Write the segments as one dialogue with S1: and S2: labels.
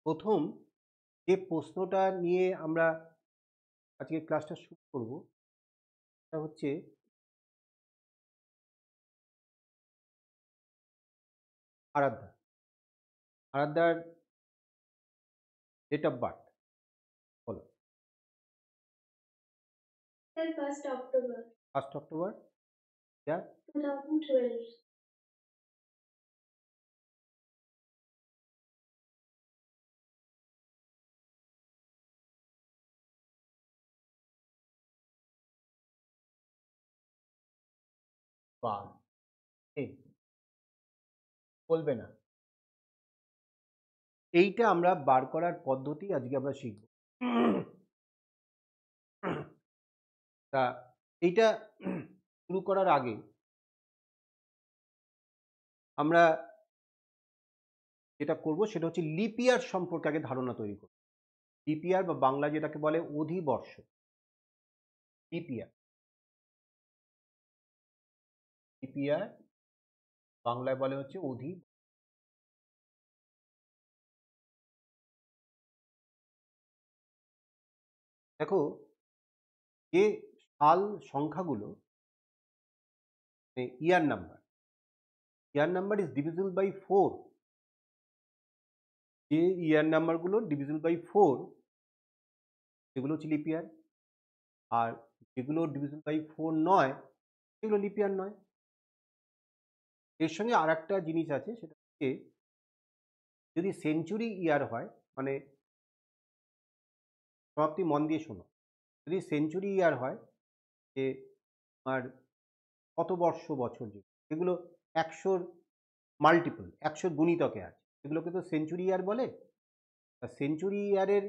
S1: প্রথম যে প্রশ্নটা নিয়ে আমরা আজকে ক্লাসটা শুরু করব সেটা হচ্ছে আরাধ্যা। আরাধ্যার ডেট অফ বার্থ বলো।
S2: 1st October
S1: 1 October
S2: 2012.
S1: বার বলবে না, এইটা আমরা বার করার পদ্ধতি আজকে আমরা শিখব। তা এইটা শুরু করার আগে আমরা যেটা করব সেটা হচ্ছে লিপ ইয়ার সম্পর্কে আগে ধারণা তৈরি করব। লিপ ইয়ার বা বাংলা যেটাকে বলে অধিবর্ষ। লিপ ইয়ার, লিপ ইয়ার বাংলায় বলে হচ্ছে অধি। দেখো, যে সাল সংখ্যাগুলো year number is divisible by 4। যে ইয়ার নাম্বারগুলো ডিভিজিবল বাই 4 সেগুলো হচ্ছে লিপ ইয়ার, আর যেগুলো ডিভিজিবল বাই 4 নয় সেগুলো লিপ ইয়ার নয়। এর সঙ্গে আর একটা জিনিস আছে, সেটা হচ্ছে যদি সেঞ্চুরি ইয়ার হয়, মানে সমাপ্তি মন দিয়ে শোনো, যদি সেঞ্চুরি ইয়ার হয় যে আর শতবর্ষ বছর যেগুলো 100-র মাল্টিপল, 100-র গুণিতকে আছে, এগুলোকে তো সেঞ্চুরি ইয়ার বলে। সেঞ্চুরি ইয়ারের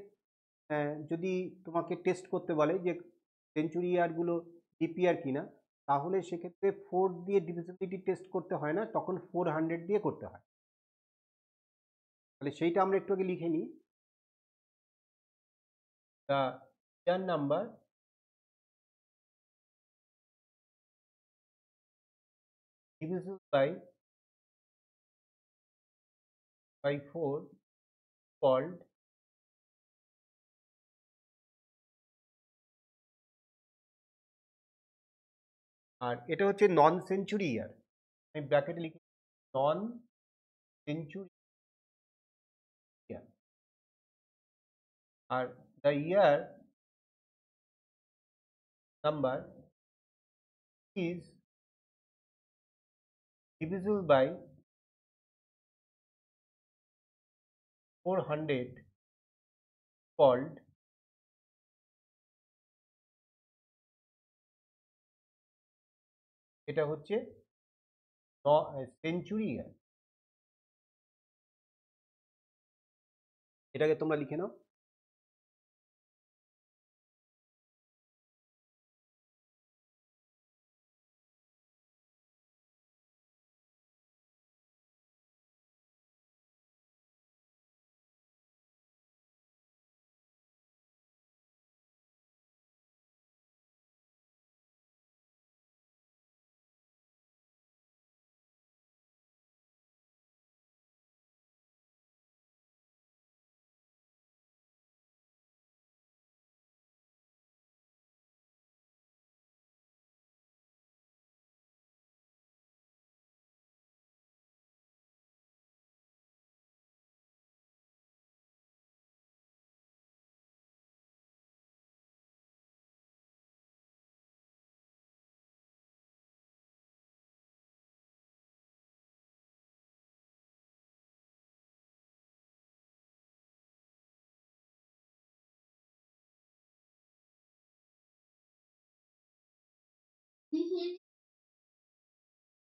S1: যদি তোমাকে টেস্ট করতে বলে যে সেঞ্চুরি ইয়ারগুলো লিপ ইয়ার কিনা, তাহলে সেক্ষেত্রে 4 দিয়ে ডিভিজিবিলিটি টেস্ট করতে হয় না, তখন 400 দিয়ে করতে হয়। তাহলে সেইটা আমরা একটু আগে লিখে নিই। The year number divisible by 4 called আর এটা হচ্ছে নন সেঞ্চুরি ইয়ার। আমি ব্র্যাকেটে লিখি নন সেঞ্চুরি ইয়ার। আর the year number is divisible by 400 called এটা হচ্ছে সেঞ্চুরি ইয়ার। এটাকে তোমরা লিখে নাও।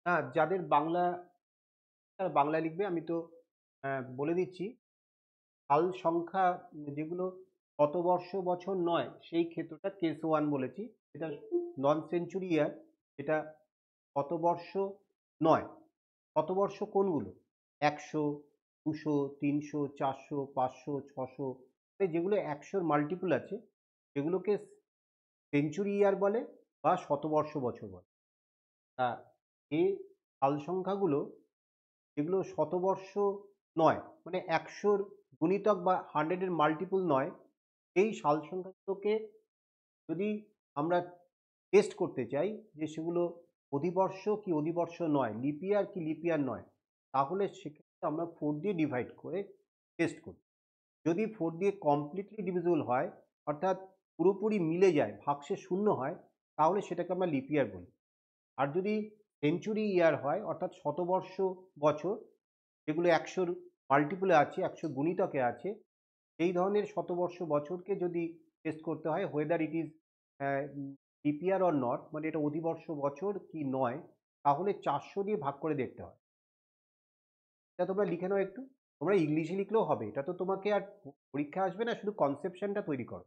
S1: হ্যাঁ, যাদের বাংলা তারা বাংলায় লিখবে। আমি তো বলে দিচ্ছি, সাল সংখ্যা যেগুলো শতবর্ষ বছর নয় সেই ক্ষেত্রটা কেস 1 বলেছি। এটা নন সেঞ্চুরি ইয়ার, এটা শতবর্ষ নয়। শতবর্ষ কোনগুলো? 100, 200, 300, 400, 500, 600, যেগুলো 100-র মাল্টিপল আছে সেগুলোকে সেঞ্চুরি ইয়ার বলে বা শতবর্ষ বছর বলে। তা এই সাল সংখ্যাগুলো যেগুলো শতবর্ষ নয়, মানে 100-র গুণিতক বা 100 এর মাল্টিপল নয়, এই সাল সংখ্যাগুলোকে যদি আমরা টেস্ট করতে চাই যে সেগুলো অধিবর্ষ কি অধিবর্ষ নয়, লিপ ইয়ার কি লিপ ইয়ার নয়, তাহলে সেক্ষেত্রে আমরা 4 দিয়ে ডিভাইড করে টেস্ট করি। যদি 4 দিয়ে কমপ্লিটলি ডিভিজিবল হয়, অর্থাৎ পুরোপুরি মিলে যায়, ভাগশেষ শূন্য হয়, তাহলে সেটাকে আমরা লিপ ইয়ার বলি। আর যদি সেঞ্চুরি ইয়ার হয়, অর্থাৎ শতবর্ষ বছর, যেগুলো 100 মাল্টিপলে আছে, 100 গুণিতকে আছে, এই ধরনের শতবর্ষ বছরকে যদি টেস্ট করতে হয় whether it is lip year or not, মানে এটা অধিবর্ষ বছর কি নয়, তাহলে 400 দিয়ে ভাগ করে দেখতে হয়। এটা তোমরা লিখে নাও একটু। তোমরা ইংলিশে লিখলেও হবে, এটা তো তোমাকে আর পরীক্ষা আসবে না, শুধু কনসেপশনটা তৈরি করো।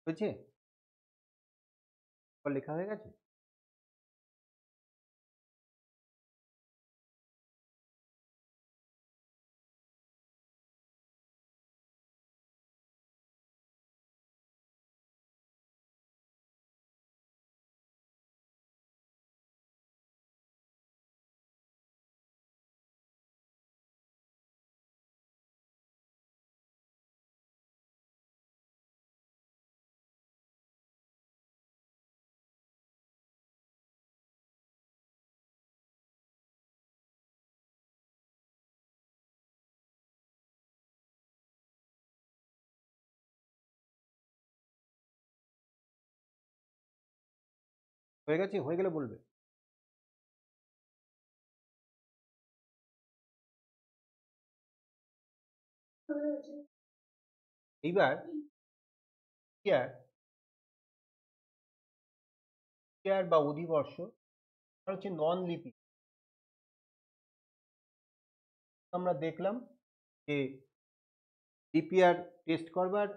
S1: হয়েছে? লেখা হয়ে গেছে? হয়ে গেছে? হয়ে গেলে বলবে। এইবার ইয়ার ইয়ার বা অধিবর্ষ আর হচ্ছে নন লিপি। আমরা দেখলাম যে লিপ ইয়ার টেস্ট করবার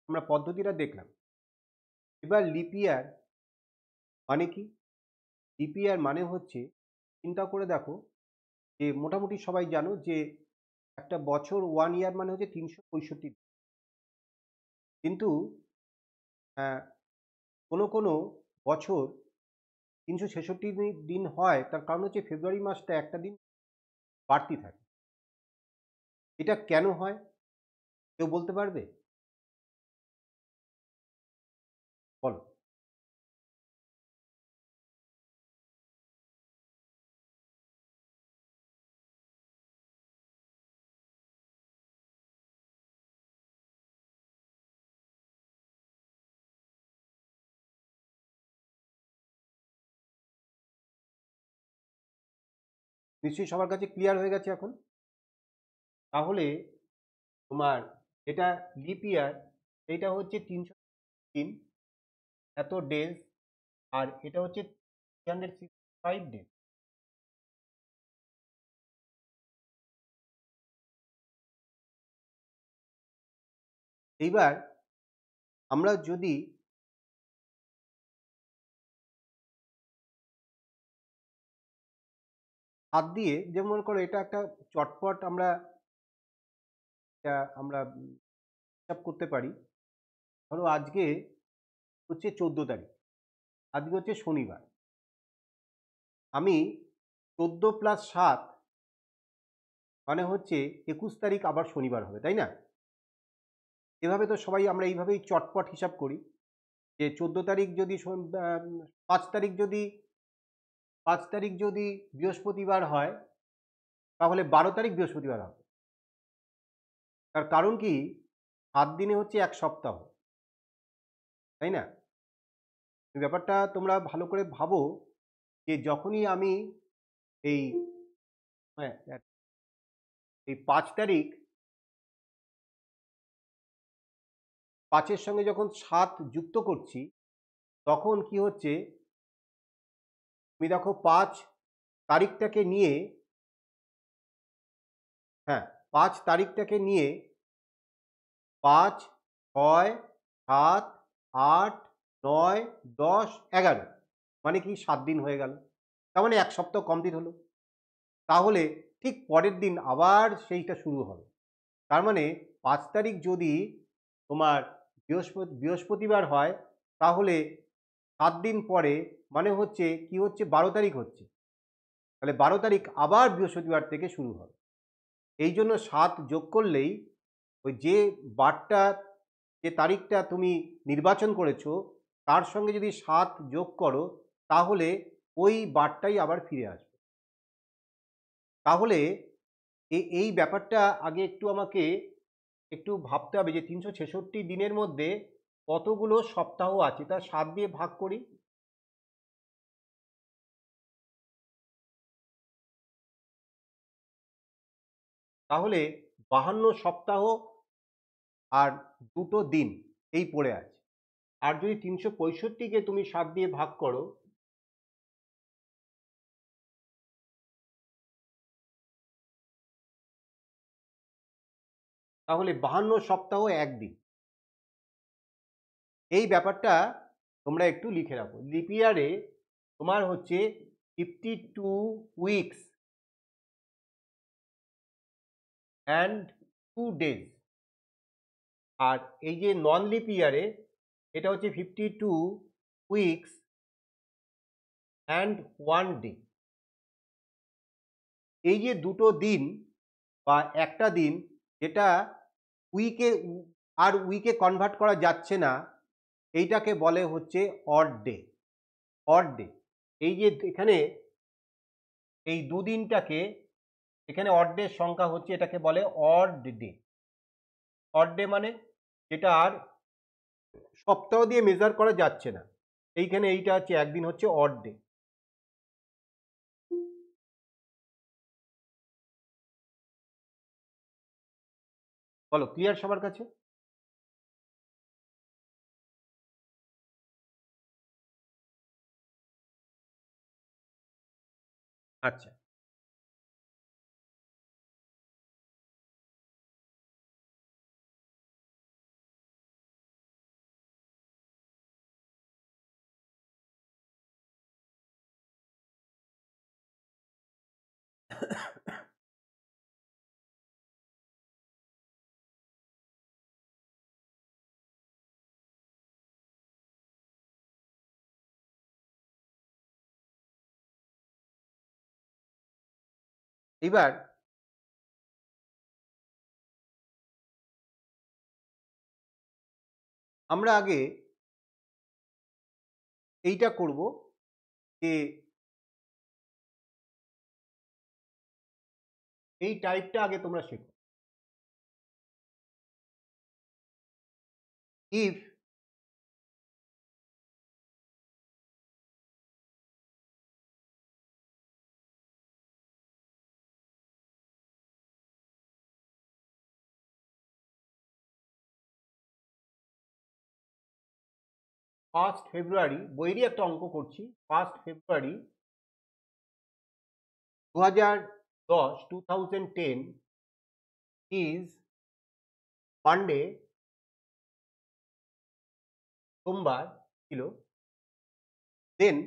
S1: আমরা পদ্ধতিটা দেখলাম। এবার লিপ ইয়ার মানে কি? লিপ ইয়ার মানে হচ্ছে, চিন্তা করে দেখো যে মোটামুটি সবাই জানো যে একটা বছর 1 ইয়ার মানে হচ্ছে 365 দিন। কিন্তু কোনো কোনো বছর 366 দিন হয়, তার কারণ হচ্ছে ফেব্রুয়ারি মাসটা একটা দিন বাড়তি থাকে। এটা কেন হয় কেউ বলতে পারবে? বলো। নিশ্চয়ই সবার কাছে ক্লিয়ার হয়ে গেছে এখন। তাহলে তোমার এটা লিপ ইয়ার, এটা হচ্ছে 303 এত ডেজ, আর এটা হচ্ছে 365 ডেজ। এইবার আমরা যদি হাত দিয়ে, যেমন মনে করো এটা একটা চটপট আমরা আমরা হিসাব করতে পারি। ধরো আজকে হচ্ছে 14 তারিখ, আজকে হচ্ছে শনিবার, আমি 14+7 মানে হচ্ছে 21 তারিখ আবার শনিবার হবে, তাই না? এভাবে তো সবাই আমরা এইভাবেই চটপট হিসাব করি যে 14 তারিখ যদি 5 তারিখ যদি 5 তারিখ যদি বৃহস্পতিবার হয় তাহলে 12 তারিখ বৃহস্পতিবার হবে। তার কারণ কি, 7 দিনে হচ্ছে 1 সপ্তাহ, তাই না? এই ব্যাপারটা তোমরা ভালো করে ভাবো যে যখনই আমি এই হ্যাঁ, এই 5 তারিখ 5-এর সঙ্গে যখন 7 যুক্ত করছি তখন কি হচ্ছে, তুমি দেখো 5 তারিখটাকে নিয়ে, হ্যাঁ 5 তারিখটাকে নিয়ে 5, 6, 7, 8, 9, 10, 11 মানে কি 7 দিন হয়ে গেল, তার মানে 1 সপ্তাহ কমপ্লিট হলো। তাহলে ঠিক পরের দিন আবার সেইটা শুরু হবে। তার মানে 5 তারিখ যদি তোমার বৃহস্পতিবার হয় তাহলে 7 দিন পরে মানে হচ্ছে কি হচ্ছে, 12 তারিখ হচ্ছে, তাহলে 12 তারিখ আবার বৃহস্পতিবার থেকে শুরু হবে। এই জন্য 7 যোগ করলেই ওই যে বারটা, যে তারিখটা তুমি নির্বাচন করেছো তার সঙ্গে যদি 7 যোগ করো তাহলে ওই বারটাই আবার ফিরে আসবে। তাহলে এই ব্যাপারটা আগে একটু আমাকে একটু ভাবতে হবে যে 366 দিনের মধ্যে কতগুলো সপ্তাহ আছে, তা 7 দিয়ে ভাগ করি। তাহলে 52 সপ্তাহ আর 2টো দিন এই পড়ে আছে। আর যদি 365কে তুমি 7 দিয়ে ভাগ করো তাহলে 52 সপ্তাহ 1 দিন। এই ব্যাপারটা তোমরা একটু লিখে রাখো। লিপ ইয়ারে তোমার হচ্ছে 52 উইকস অ্যান্ড 2 ডেজ, আর এই যে নন লিপ ইয়ারে এটা হচ্ছে 52 উইকস অ্যান্ড 1 ডে। এই যে দুটো দিন বা একটা দিন যেটা উইকে আর উইকে কনভার্ট করা যাচ্ছে না, এইটাকে বলে হচ্ছে অড ডে। অড ডে, এই যে এখানে এই দুদিনটাকে এখানে অড ডে সংখ্যা হচ্ছে, এটাকে বলে অড ডে। অড ডে মানে যেটা আর সপ্তাহ দিয়ে মেজার করা যাচ্ছে না, এইখানে এইটা হচ্ছে একদিন হচ্ছে অড ডে। বলো, ক্লিয়ার সবার কাছে? আচ্ছা, এবার আমরা আগে এইটা করব যে এই টাইপটা আগে তোমরা শেখো। ইফ ফার্স্ট ফেব্রুয়ারি, বইয়েরই একটা অঙ্ক করছি, 1 ফেব্রুয়ারি 2010 ইজ মানডে, সোমবার ছিল, দেন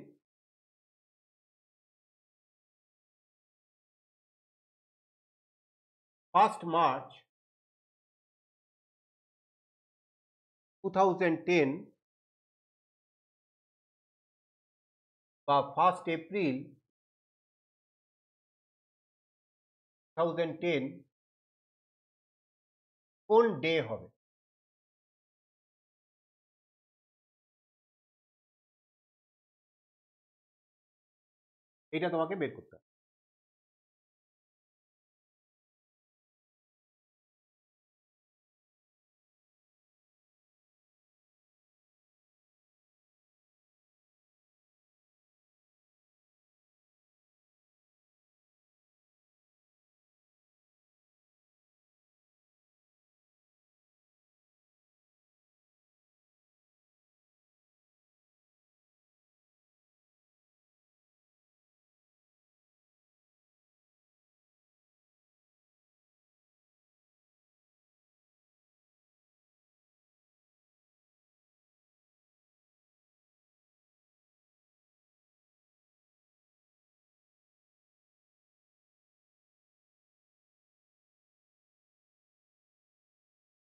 S1: March 2010 বা 1 এপ্রিল 2010 কোন ডে হবে? এটা তোমাকে বের করতে হবে।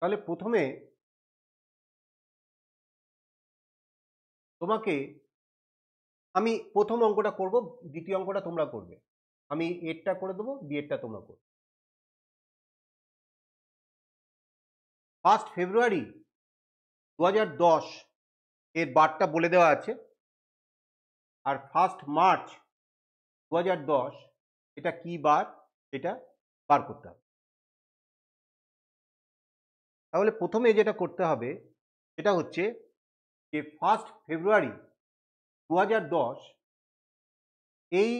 S1: তাহলে প্রথমে তোমাকে আমি প্রথম অঙ্কটা করব, দ্বিতীয় অঙ্কটা তোমরা করবে। আমি এরটা করে দেবো, বিয়েরটা তোমরা করবে। 1 ফেব্রুয়ারি 2010 এর বারটা বলে দেওয়া আছে, আর 1 মার্চ 2010 এটা কি বার এটা বার করতে হবে। তাহলে প্রথমে যেটা করতে হবে সেটা হচ্ছে যে 1 ফেব্রুয়ারি 2010 এই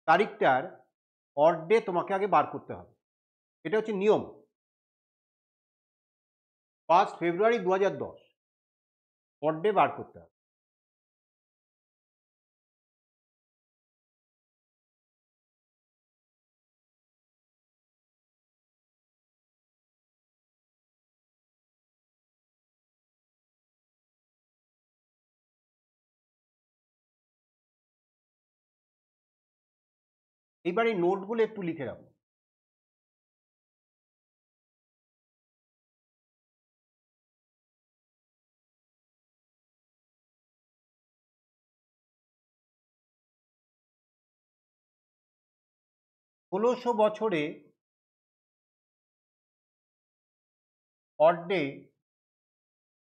S1: তারিখটার অড ডে তোমাকে আগে বার করতে হবে। এটা হচ্ছে নিয়ম। 1 ফেব্রুয়ারি 2010 অড ডে বার করতে হবে। এইবার এই নোটগুলো একটু লিখে রাখো। ষোলোশো বছরে অড ডে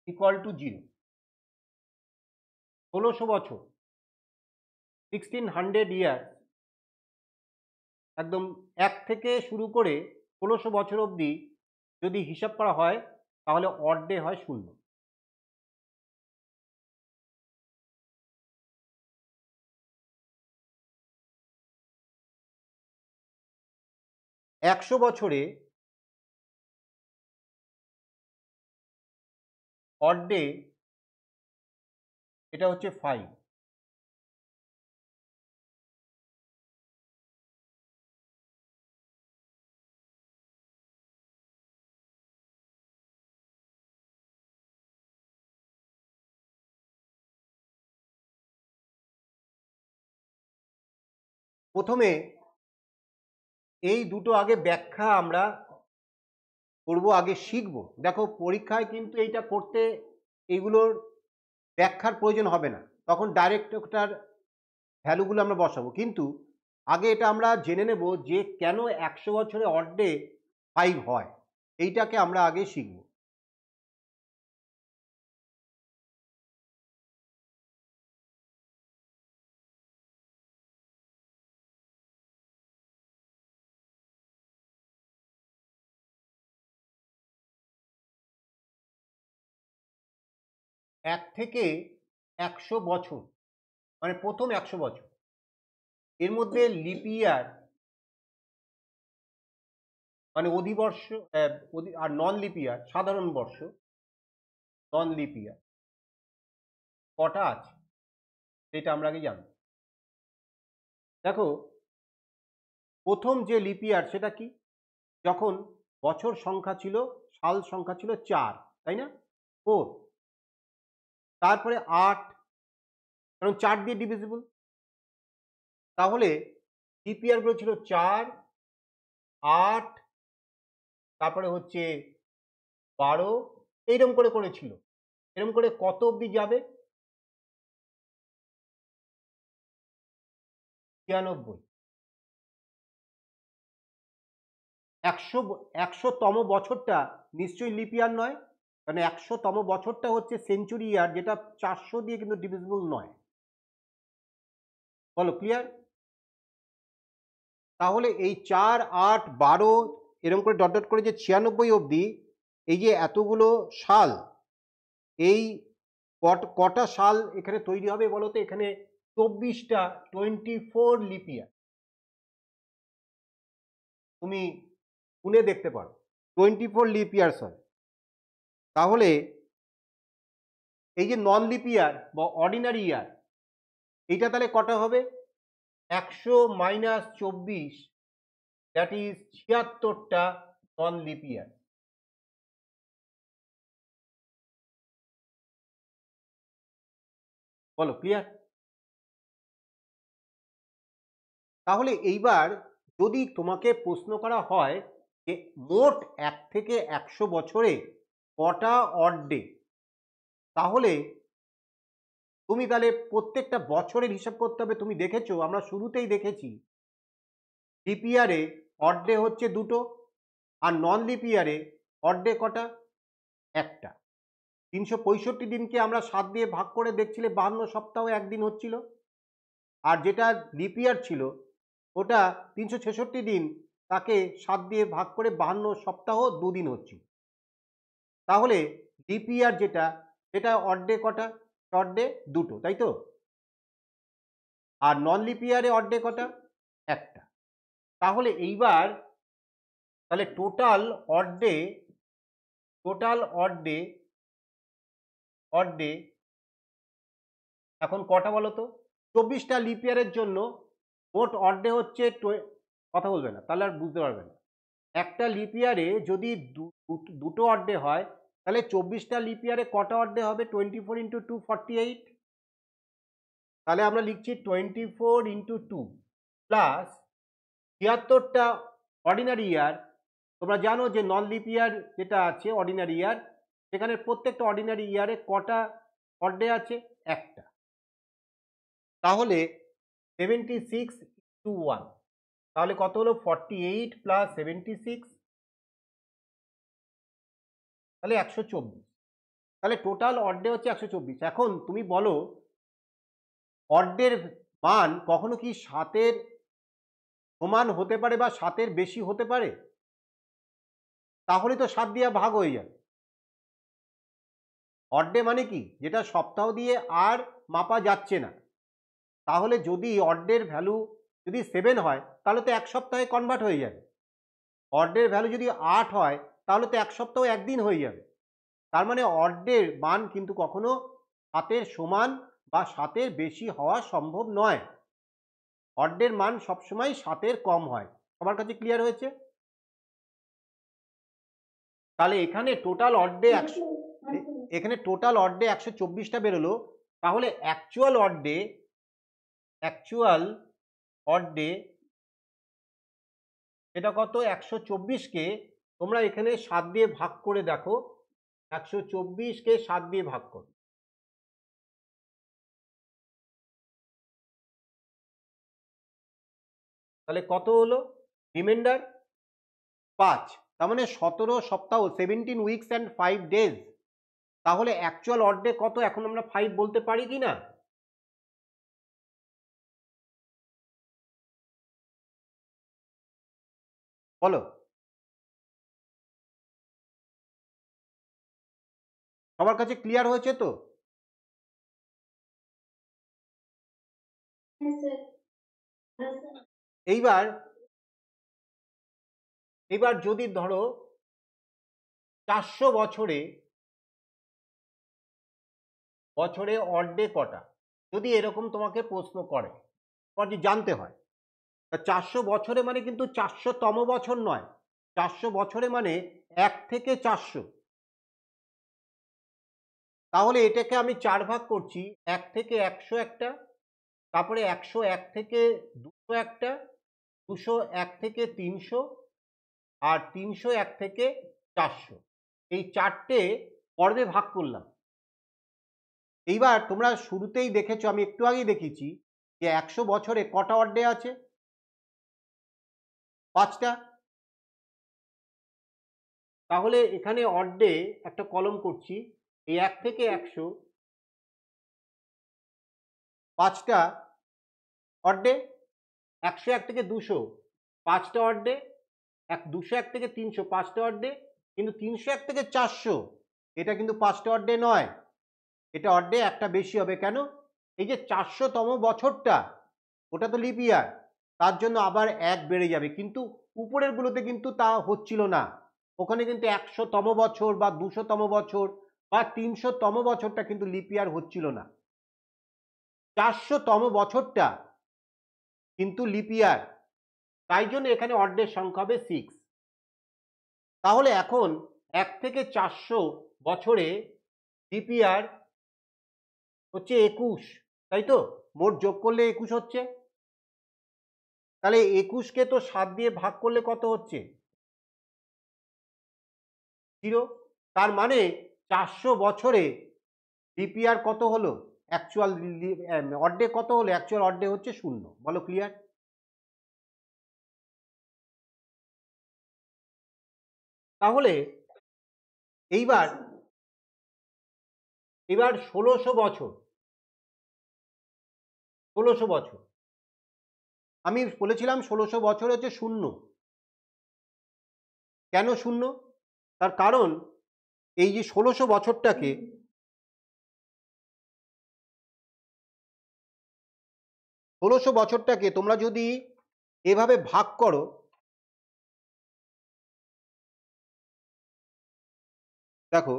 S1: ইকুয়াল টু 0। 1600 বছর 1600 ইয়ার, একদম 1 থেকে শুরু করে 1600 বছর অবধি যদি হিসাব করা হয় তাহলে অড ডে হয় 0। একশো বছরে অড ডে এটা হচ্ছে 5। প্রথমে এই দুটো আগে ব্যাখ্যা আমরা করবো, আগে শিখবো। দেখো পরীক্ষায় কিন্তু এইটা করতে এইগুলোর ব্যাখ্যার প্রয়োজন হবে না, তখন ডাইরেক্ট ওটার ভ্যালুগুলো আমরা বসাবো। কিন্তু আগে এটা আমরা জেনে নেব যে কেন 100 বছরে অড ডে 5 হয়, এইটাকে আমরা আগে শিখব। এক থেকে 100 বছর মানে প্রথম 100 বছর, এর মধ্যে লিপ ইয়ার মানে অধিবর্ষ আর নন লিপ ইয়ার সাধারণ বর্ষ, নন লিপ ইয়ার কটা আছে সেটা আমরা আগে জানবো। দেখো প্রথম যে লিপ ইয়ার সেটা কি, যখন বছর সংখ্যা ছিল, সাল সংখ্যা ছিল 4, তাই না, 4, তারপরে 8, কারণ 4 দিয়ে ডিভিজিবল, তাহলে লিপ ইয়ারগুলো ছিল 4, 8, তারপরে হচ্ছে 12, এইরকম করে করেছিল। এরকম করে কত অবধি যাবে? 96। 100তম বছরটা নিশ্চয়ই লিপ ইয়ার নয়, কারণ 100তম বছরটা হচ্ছে সেঞ্চুরি ইয়ার, যেটা 400 দিয়ে কিন্তু ডিভিজিবল নয়। বলো ক্লিয়ার? তাহলে এই 4, 8, 12 এরকম করে ডট ডট করে যে 96 অবধি এই যে এতগুলো সাল, এই কটা সাল এখানে তৈরি হবে বলো তো? এখানে 24টা, 24 লিপ ইয়ার। তুমি গুনে দেখতে পারো, 24 লিপ ইয়ার্স হয়। তাহলে এই যে নন লিপ ইয়ার বা অর্ডিনারি ইয়ার, এইটা তাহলে কটা হবে? 100 মাইনাস 24, দ্যাট ইজ 76টা নন লিপ ইয়ার। বলো ক্লিয়ার? তাহলে এইবার যদি তোমাকে প্রশ্ন করা হয় যে মোট 1 থেকে 100 বছরে কটা অড ডে, তাহলে তুমি তাহলে প্রত্যেকটা বছরের হিসাব করতে হবে। তুমি দেখেছো, আমরা শুরুতেই দেখেছি লিপ ইয়ারে অড ডে হচ্ছে 2টো, আর নন লিপ ইয়ারে অড ডে কটা? একটা। 365 দিনকে আমরা 7 দিয়ে ভাগ করে দেখছিলে 52 সপ্তাহ একদিন হচ্ছিল, আর যেটা লিপ ইয়ার ছিল ওটা 366 দিন, তাকে 7 দিয়ে ভাগ করে 52 সপ্তাহ 2 দিন হচ্ছিল। তাহলে লিপ ইয়ার যেটা, সেটা অড ডে কটা? অড ডে 2টো, তাই তো? আর নন লিপ ইয়ারে অড ডে কটা? একটা। তাহলে এইবার তাহলে টোটাল অড ডে এখন কটা বলো তো? 24টা লিপ ইয়ারের জন্য মোট অড ডে হচ্ছে, কথা বলবে না তাহলে আর বুঝতে পারবে না। একটা লিপ ইয়ারে যদি দুটো অড ডে হয়, তাহলে 24টা লিপ ইয়ারে কটা অড ডে হবে? 24 ইন্টু 2 48। তাহলে আমরা লিখছি 24 ইন্টু 2 প্লাস 76টা অর্ডিনারি ইয়ার। তোমরা জানো যে নন লিপ ইয়ার যেটা আছে অর্ডিনারি ইয়ার, সেখানে প্রত্যেকটা অর্ডিনারি ইয়ারে কটা অড ডে আছে? একটা। তাহলে 76 ইন্টু 1, তাহলে কত হলো? 48 প্লাস 76, তাহলে 124। তাহলে টোটাল অড ডে হচ্ছে 124। এখন তুমি বলো, অড ডের মান কখনো কি 7-এর সমান হতে পারে বা 7-এর বেশি হতে পারে? তাহলে তো 7 দিয়ে ভাগ হয়ে যাবে। অড ডে মানে কি? যেটা সপ্তাহ দিয়ে আর মাপা যাচ্ছে না। তাহলে যদি অড ডের ভ্যালু যদি 7 হয়, তাহলে তো 1 সপ্তাহে কনভার্ট হয়ে যাবে। অড ডের ভ্যালু যদি 8 হয়, তাহলে তো 1 সপ্তাহ একদিন হয়ে যাবে। তার মানে অড ডের মান কিন্তু কখনো 7-এর সমান বা 7-এর বেশি হওয়া সম্ভব নয়। অড ডের মান সবসময় 7-এর কম হয়। সবার কাছে ক্লিয়ার হয়েছে? তাহলে এখানে টোটাল অড ডে 124টা বেরোলো। তাহলে অ্যাকচুয়াল অড ডে এটা কত? 124কে তোমরা এখানে 7 দিয়ে ভাগ করে দেখো। 124কে 7 দিয়ে ভাগ করো, তাহলে কত হলো? রিমাইন্ডার 5। তার মানে 17 সপ্তাহ, 17 উইকস অ্যান্ড 5 ডেজ। তাহলে অ্যাকচুয়াল অড ডে কত? এখন আমরা 5 বলতে পারি কি না? বলো। সবার কাছে ক্লিয়ার হয়েছে তো?
S2: Yes, sir. Yes, sir.
S1: এইবার যদি ধরো 400 বছরে অড ডে কটা, যদি এরকম তোমাকে প্রশ্ন করে, তোমার জানতে হয়। 400 বছরে মানে কিন্তু 400তম বছর নয়। 400 বছরে মানে 1 থেকে 400। তাহলে এটাকে আমি 4 ভাগ করছি। 1 থেকে 100 একটা, তারপরে 101 থেকে 200 একটা, 201 থেকে 300, আর 301 থেকে 400। এই 4টে পর্বে ভাগ করলাম। এইবার তোমরা শুরুতেই দেখেছো, আমি একটু আগেই দেখিয়েছি যে 100 বছরে কটা অড ডে আছে? 5টা। তাহলে এখানে অড ডে একটা কলম করছি, এই 1 থেকে 100 5টা অড ডে, 101 থেকে 200 5টা অড ডে, 201 থেকে 300 5টা অড ডে, কিন্তু 301 থেকে 400 এটা কিন্তু 5টা অড ডে নয়, এটা অড ডে একটা বেশি হবে। কেন? এই যে 400তম বছরটা ওটা তো লিপ ইয়ার, তার জন্য আবার 1 বেড়ে যাবে, কিন্তু উপরের গুলোতে কিন্তু তা হচ্ছিল না। ওখানে কিন্তু 100তম বছর বা 200তম বছর বা 300তম বছরটা কিন্তু লিপ ইয়ার হচ্ছিল না। 400তম বছরটা কিন্তু লিপ ইয়ার, তাই জন্য এখানে অড ডের সংখ্যা হবে 6। তাহলে এখন 1 থেকে 400 বছরে লিপ ইয়ার হচ্ছে 21, তাই তো? মোট যোগ করলে 21 হচ্ছে। তাহলে 21কে তো 7 দিয়ে ভাগ করলে কত হচ্ছে? 0। তার মানে 400 বছরে লিপ ইয়ার কত হলো? অ্যাকচুয়াল অড ডে কত হলো? অ্যাকচুয়াল অড ডে হচ্ছে 0। বলো ক্লিয়ার? তাহলে এইবার 1600 বছর, 1600 বছর আমি বলেছিলাম 1600 বছর হচ্ছে 0। কেন 0? তার কারণ এই যে 1600 বছরটাকে 1600 বছরটাকে তোমরা যদি এভাবে ভাগ করো, দেখো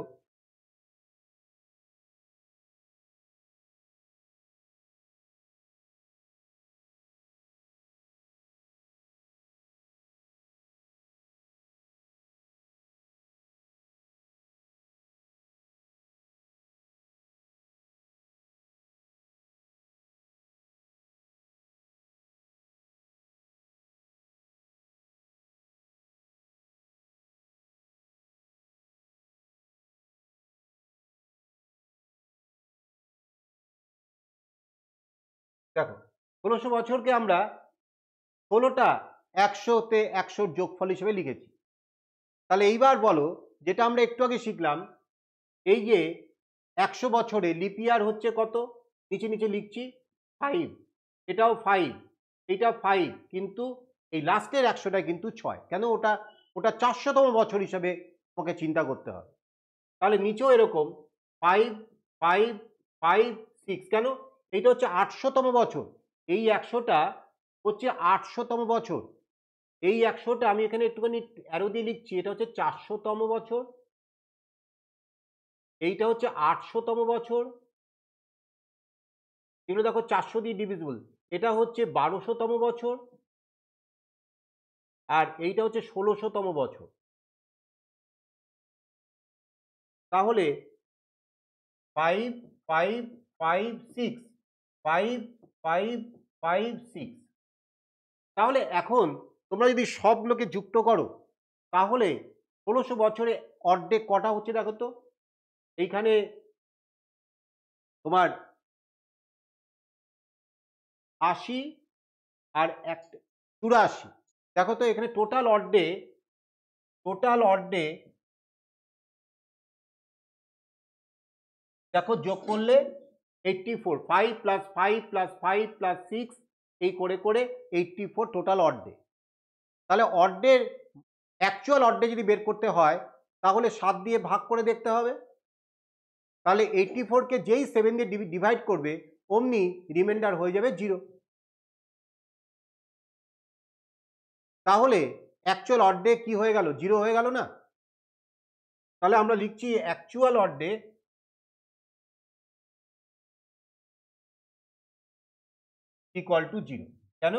S1: দেখো 1600 বছরকে আমরা 16টা 100তে 100 যোগফল হিসেবে লিখেছি। তাহলে এইবার বলো, যেটা আমরা একটু আগে শিখলাম, এই যে 100 বছরে লিপ ইয়ার হচ্ছে কত? নিচে নিচে লিখছি 5, এটাও 5, এটা 5, কিন্তু এই লাস্টের 100টা কিন্তু 6। কেন? ওটা ওটা 400তম বছর হিসাবে তোমাকে চিন্তা করতে হবে। তাহলে নিচেও এরকম 5 5 5 6। কেন? এইটা হচ্ছে 800তম বছর, এই 100টা হচ্ছে 800তম বছর, এই 100টা আমি এখানে একটুখানি অ্যারো দিয়ে লিখছি, এটা হচ্ছে 400তম বছর, এইটা হচ্ছে 800তম বছর, এগুলো দেখো 400 দিয়ে ডিভিজিবল, এটা হচ্ছে 1200তম বছর, আর এইটা হচ্ছে 1600তম বছর। তাহলে 5 5 5 6 5 5 5 6। তাহলে এখন তোমরা যদি সবগুলোকে যুক্ত করো, তাহলে 1600 বছরে অর্ধেক কটা হচ্ছে দেখো তো। এইখানে তোমার 80 আর 84, দেখো তো এখানে টোটাল অর্ডে দেখো যোগ করলে 84, 5 প্লাস 5 প্লাস 5 প্লাস 6 এই করে করে 84 টোটাল অর্ডে। তাহলে অর্ডের অ্যাকচুয়াল অর্ডে যদি বের করতে হয় তাহলে 7 দিয়ে ভাগ করে দেখতে হবে। তাহলে 84কে যেই 7 দিয়ে ডিভাইড করবে অমনি রিমাইন্ডার হয়ে যাবে 0। তাহলে অ্যাকচুয়াল অর্ডে কি হয়ে গেল? 0 হয়ে গেল না? তাহলে আমরা লিখছি অ্যাকচুয়াল অর্ডে ইকুয়াল টু 0। কেন?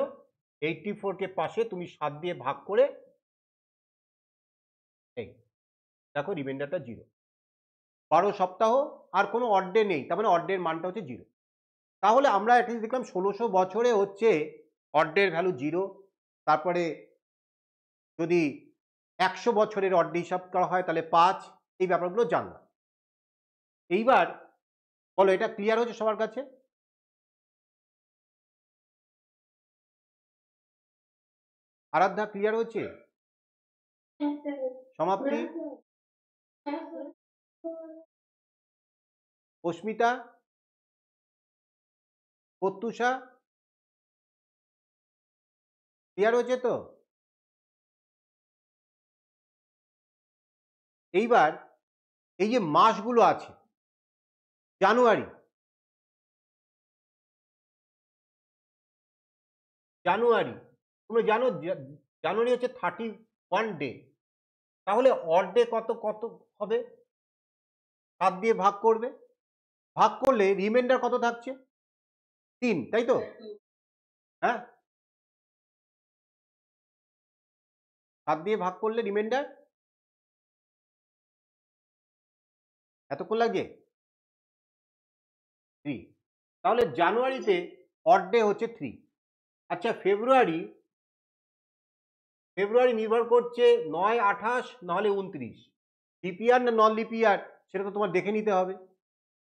S1: 84কে পাশে তুমি 7 দিয়ে ভাগ করে এই দেখো রিমাইন্ডারটা 0। 12 সপ্তাহ আর কোনো অর্ডে নেই, তার মানে অর্ডের মানটা হচ্ছে 0। তাহলে আমরা অ্যাটলিস্ট দেখলাম 1600 বছরে হচ্ছে অর্ডের ভ্যালু 0। তারপরে যদি 100 বছরের অর্ডে হিসাব করা হয় তাহলে 5, এই ব্যাপারগুলো জানলাম। এইবার বলো, এটা ক্লিয়ার হচ্ছে সবার কাছে? আরাধ্যা ক্লিয়ার হচ্ছে? সমাপ্তি? অস্মিতা? প্রত্যুষা? ক্লিয়ার হচ্ছে তো? এইবার এই যে মাসগুলো আছে, জানুয়ারি জানুয়ারি তোমরা জানো জানুয়ারি হচ্ছে 31 ডে, তাহলে অড ডে কত কত হবে? 7 দিয়ে ভাগ করবে, ভাগ করলে রিমাইন্ডার কত থাকছে? 3, তাই তো? হ্যাঁ, 7 দিয়ে ভাগ করলে রিমাইন্ডার এতক্ষণ লাগছে 3। তাহলে জানুয়ারিতে অড ডে হচ্ছে 3। আচ্ছা, ফেব্রুয়ারি নির্ভর করছে 9, 28 নাহলে 29, লিপিয়ার না নন লিপিয়ার সেটা তো তোমার দেখে নিতে হবে।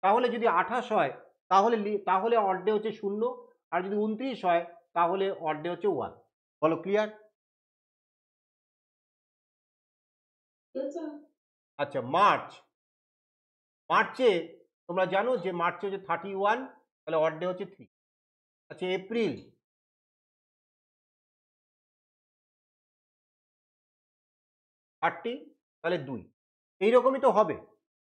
S1: তাহলে যদি 28 হয় তাহলে অড ডে হচ্ছে 0, আর যদি 29 হয় তাহলে অড ডে হচ্ছে 1। বলো ক্লিয়ার? আচ্ছা, মার্চে তোমরা জানো যে মার্চে হচ্ছে 31, তাহলে অড ডে হচ্ছে 3। আচ্ছা, এপ্রিল 30, তাহলে 2। এইরকমই তো হবে।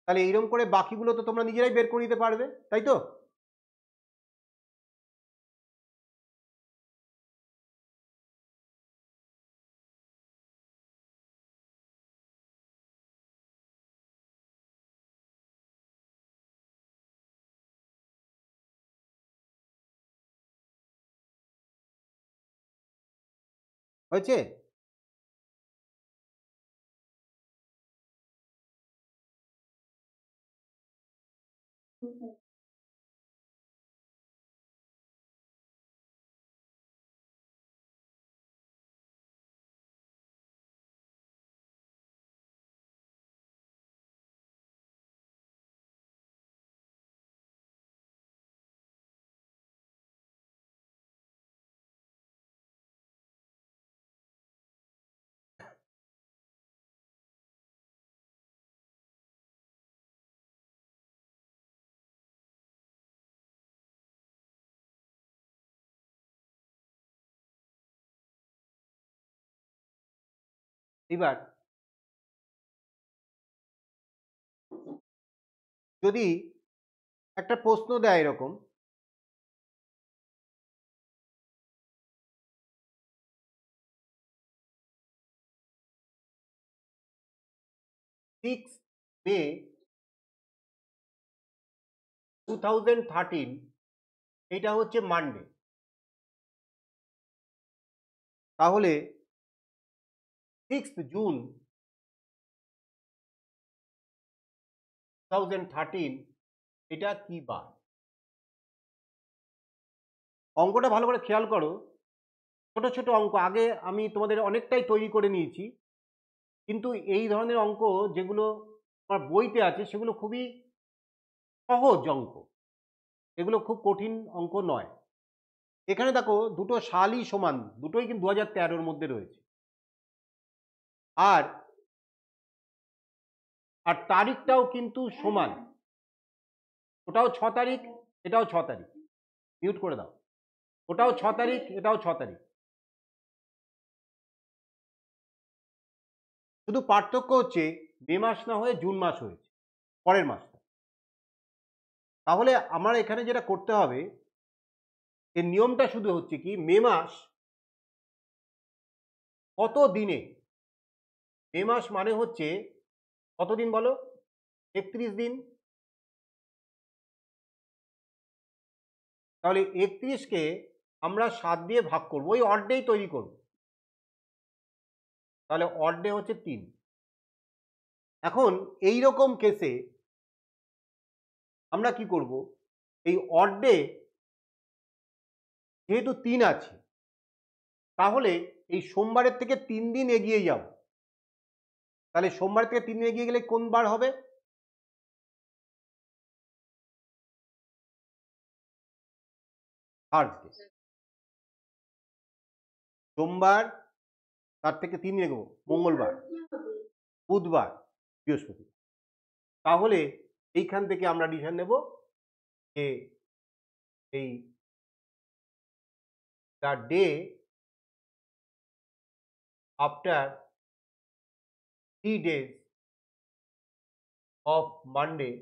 S1: তাহলে এইরকম করে বাকিগুলো তো তোমরা নিজেরাই বের করে নিতে পারবে, তাই তো? হয়েছে? এবার যদি একটা প্রশ্ন দেয় এরকম, Mei 2013, এটা হচ্ছে মানডে, তাহলে 6 জুন 2013 এটা কি বার? অঙ্কটা ভালো করে খেয়াল করো, ছোট ছোট অঙ্ক আগে আমি তোমাদের অনেকটাই তৈরি করে নিয়েছি, কিন্তু এই ধরনের অঙ্ক যেগুলো আমার বইতে আছে সেগুলো খুবই সহজ অঙ্ক, এগুলো খুব কঠিন অঙ্ক নয়। এখানে দেখো দুটো সালই সমান, দুটোই কিন্তু 2013-র মধ্যে রয়েছে, আর আর তারিখটাও কিন্তু সমান, ওটাও 6 তারিখ, এটাও 6 তারিখ। মিউট করে দাও। ওটাও 6 তারিখ, এটাও 6 তারিখ। শুধু পার্থক্য হচ্ছে মে মাস না হয়ে জুন মাস হয়েছে, পরের মাসটা। তাহলে আমার এখানে যেটা করতে হবে, এর নিয়মটা শুধু হচ্ছে কি, মে মাস কত দিনে, মে মাস মানে হচ্ছে কতদিন বলো? 31 দিন। তাহলে 31কে আমরা 7 দিয়ে ভাগ করবো, ওই অড ডেই তৈরি করবো, তাহলে অড ডে হচ্ছে 3। এখন এই রকম কেসে আমরা কি করব, এই অড ডে যেহেতু 3 আছে, তাহলে এই সোমবারের থেকে 3 দিন এগিয়ে যাব। তাহলে সোমবার থেকে 3 দিন এগিয়ে গেলে কোন বার হবে? থার্সডে। সোমবার, তার থেকে 3 দিন এগোবো, মঙ্গলবার, বুধবার, বৃহস্পতি। তাহলে এইখান থেকে আমরা ডিসিশন নেব যে এই the day after 3 days of Monday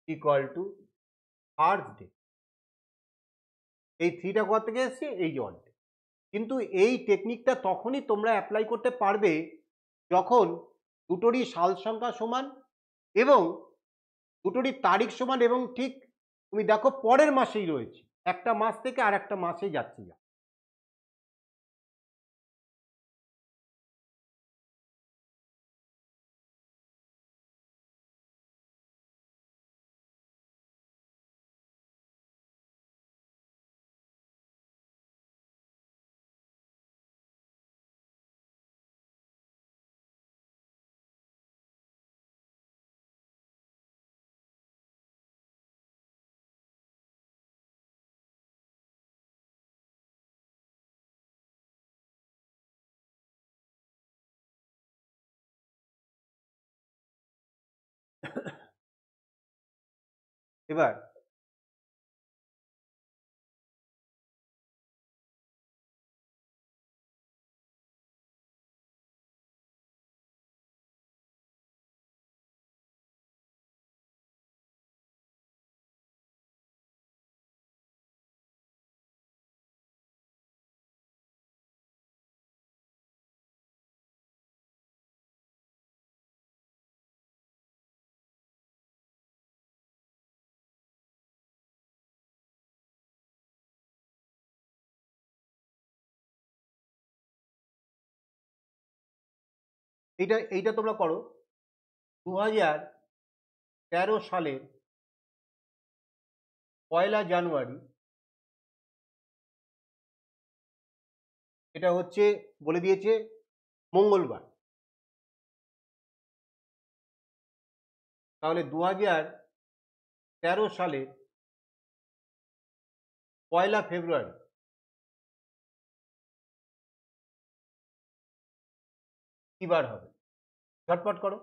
S1: equal to Thursday। এই 3টা কোথা থেকে এসছে? এই যে অন ডে। কিন্তু এই টেকনিকটা তখনই তোমরা অ্যাপ্লাই করতে পারবে যখন দুটোরই সাল সংখ্যা সমান এবং দুটোরই তারিখ সমান এবং ঠিক তুমি দেখো পরের মাসেই রয়েছে, একটা মাস থেকে আর একটা মাসেই যাচ্ছে। এবার এইটা তোমরা করো 2013 সালের 1 জানুয়ারি, এটা হচ্ছে বলে দিয়েছে মঙ্গলবার। তাহলে 2013 সালের 1 ফেব্রুয়ারি কি বার হবে? ঝটপট করো।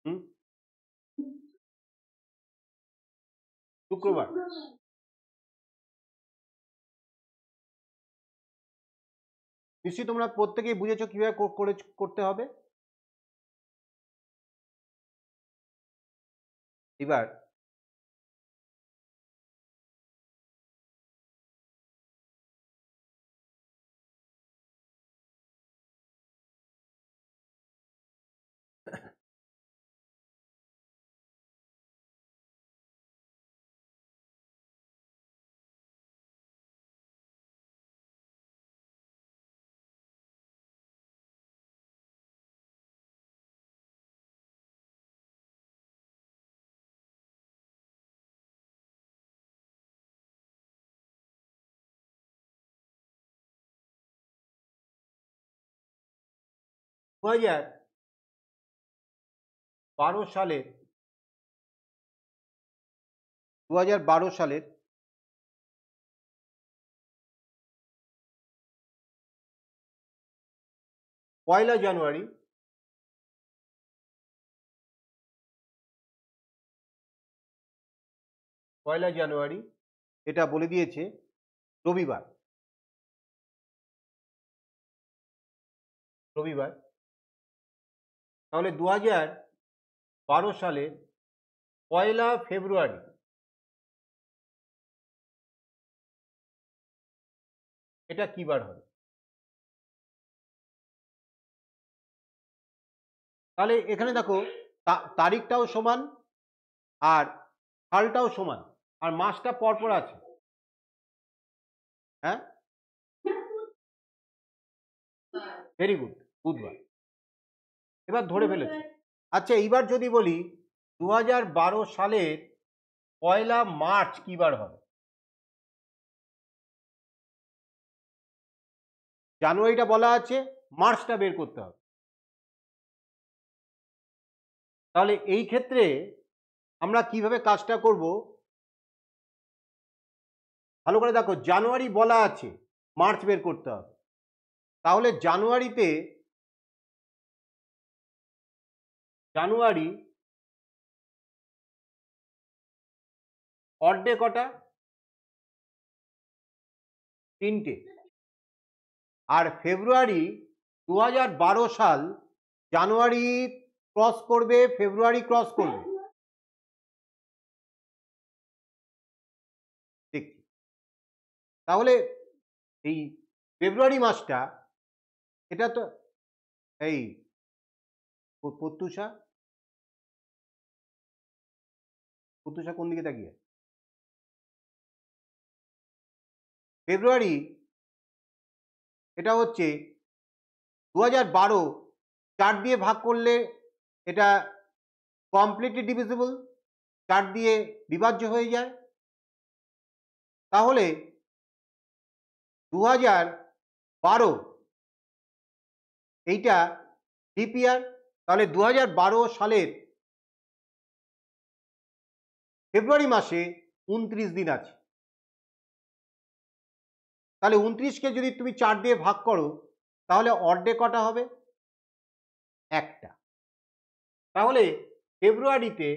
S1: হুম, শুক্রবার। নিশ্চয়ই তোমরা প্রত্যেকেই বুঝেছো কিভাবে করতে হবে। এবার দু হাজার 2012 সালের 1 জানুয়ারি পয়লা জানুয়ারি এটা বলে দিয়েছে রবিবার। রবিবার তাহলে 2012 সালের পয়লা ফেব্রুয়ারি এটা কি বার হবে? তাহলে এখানে দেখো তারিখটাও সমান আর সালটাও সমান আর মাসটা পরপর আছে। হ্যাঁ, ভেরি গুড, বুধবার। এবার ধরে ফেলেছি। আচ্ছা, এইবার যদি বলি 2012 সালের পয়লা মার্চ কি বার হবে? জানুয়ারিটা বলা আছে, মার্চটা বের করতে হবে। তাহলে এই ক্ষেত্রে আমরা কিভাবে কাজটা করব, ভালো করে দেখো। জানুয়ারি বলা আছে, মার্চ বের করতে হবে। তাহলে জানুয়ারি অড ডে কটা? 3টে। আর ফেব্রুয়ারি 2012 সাল জানুয়ারি ক্রস করবে, ফেব্রুয়ারি ক্রস করবে, ঠিক। তাহলে এই ফেব্রুয়ারি মাসটা, এটা তো এই প্রত্যুষা কোন দিকে তাকিয়ে? ফেব্রুয়ারি এটা হচ্ছে 2012 4 দিয়ে ভাগ করলে এটা কমপ্লিটলি ডিভিজিবল, 4 দিয়ে বিভাজ্য হয়ে যায়। তাহলে 2012 এইটা লিপ ইয়ার। তাহলে 2012 সালের ফেব্রুয়ারি মাসে 29 দিন আছে। তাহলে 29কে যদি তুমি 4 দিয়ে ভাগ করো তাহলে অড ডে কটা হবে? একটা। তাহলে ফেব্রুয়ারিতে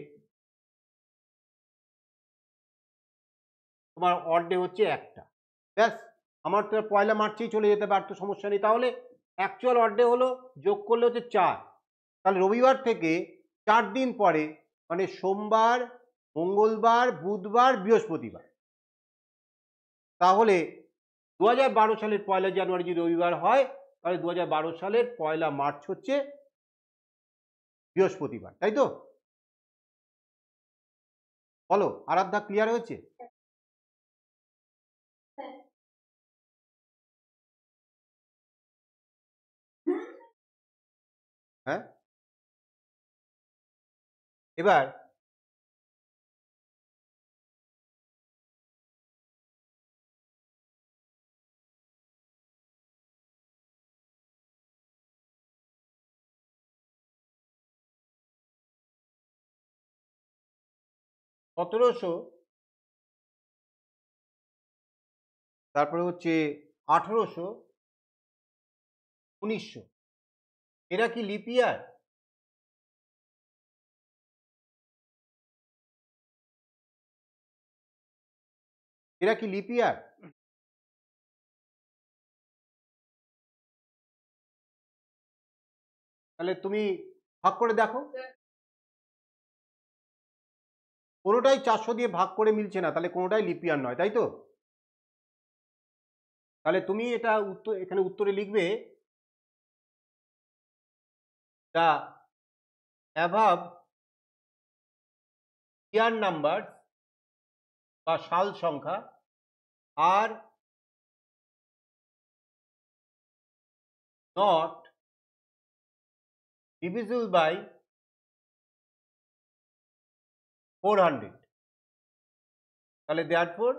S1: তোমার অড ডে হচ্ছে একটা। ব্যাস, আমার তো পয়লা মার্চেই চলে যেতে পারতো, সমস্যা নেই। তাহলে অ্যাকচুয়াল অড ডে হলো, যোগ করলে হচ্ছে 4। তাহলে রবিবার থেকে 4 দিন পরে, মানে সোমবার, মঙ্গলবার, বুধবার, বৃহস্পতিবার। তাহলে 2012 সালের পয়লা জানুয়ারি যদি রবিবার হয়, তাহলে 2012 সালের পয়লা মার্চ হচ্ছে বৃহস্পতিবার, তাই তো? বলো, আরাধ্যা ক্লিয়ার হয়েছে? হ্যাঁ, এবার 1700, তারপরে হচ্ছে 1800, 1900, এরা কি লিপ ইয়ার? এরা কি লিপ ইয়ার? তাহলে তুমি ভাগ করে দেখো, কোনোটাই 400 দিয়ে ভাগ করে মিলছে না, তাহলে কোনোটাই লিপ ইয়ার নয়, তাই তো? তাহলে তুমি এটা এখানে উত্তরে লিখবে, দ্য অ্যাভাব ইয়ার নাম্বার বা সাল সংখ্যা আর নট ডিভিজিবল বাই 400। তাহলে therefore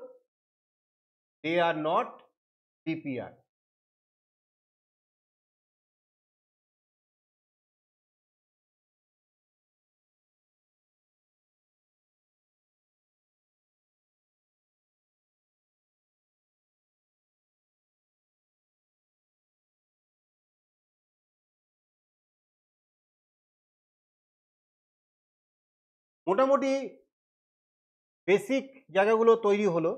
S1: they are not leap year। মোটামুটি বেসিক জায়গাগুলো তৈরি হলো।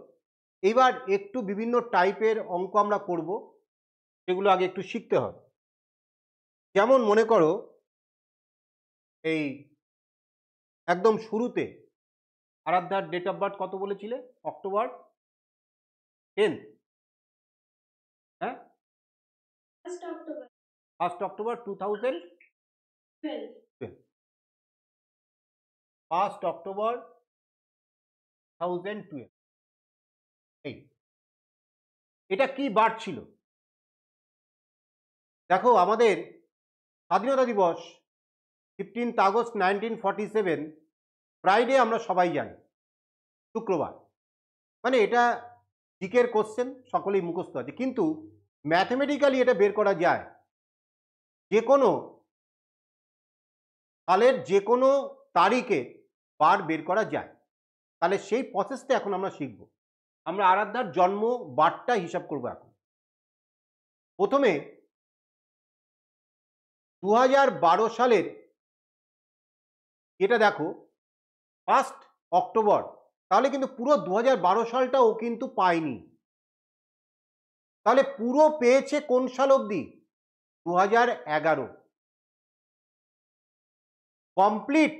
S1: এবার একটু বিভিন্ন টাইপের অঙ্ক আমরা করব, সেগুলো আগে একটু শিখতে হবে। যেমন মনে করো এই একদম শুরুতে আরাধ্যার ডেট অফ বার্থ কত বলেছিলে? অক্টোবর 10, হ্যাঁ,
S2: 1st October
S1: 1 অক্টোবর 2012,
S2: 12.
S1: 1 অক্টোবর 2012। এই এটা কি বার ছিল? দেখো আমাদের স্বাধীনতা দিবস 15th আগস্ট 1947 ফ্রাইডে আমরা সবাই জানি, শুক্রবার। মানে এটা জিকের কোশ্চেন, সকলেই মুখস্থ আছে, কিন্তু ম্যাথমেটিক্যালি এটা বের করা যায়। যে কোনো সালের যে কোনো তারিখে বার বের করা যায়। তাহলে সেই প্রসেসটা এখন আমরা শিখব। আমরা আরাধ্যার জন্ম বারটা হিসাব করব এখন। প্রথমে 2012 সালের এটা দেখো 1 অক্টোবর, তাহলে কিন্তু পুরো 2012 সালটা ও কিন্তু পায়নি। তাহলে পুরো পেয়েছে কোন সাল অবধি? 2011। কমপ্লিট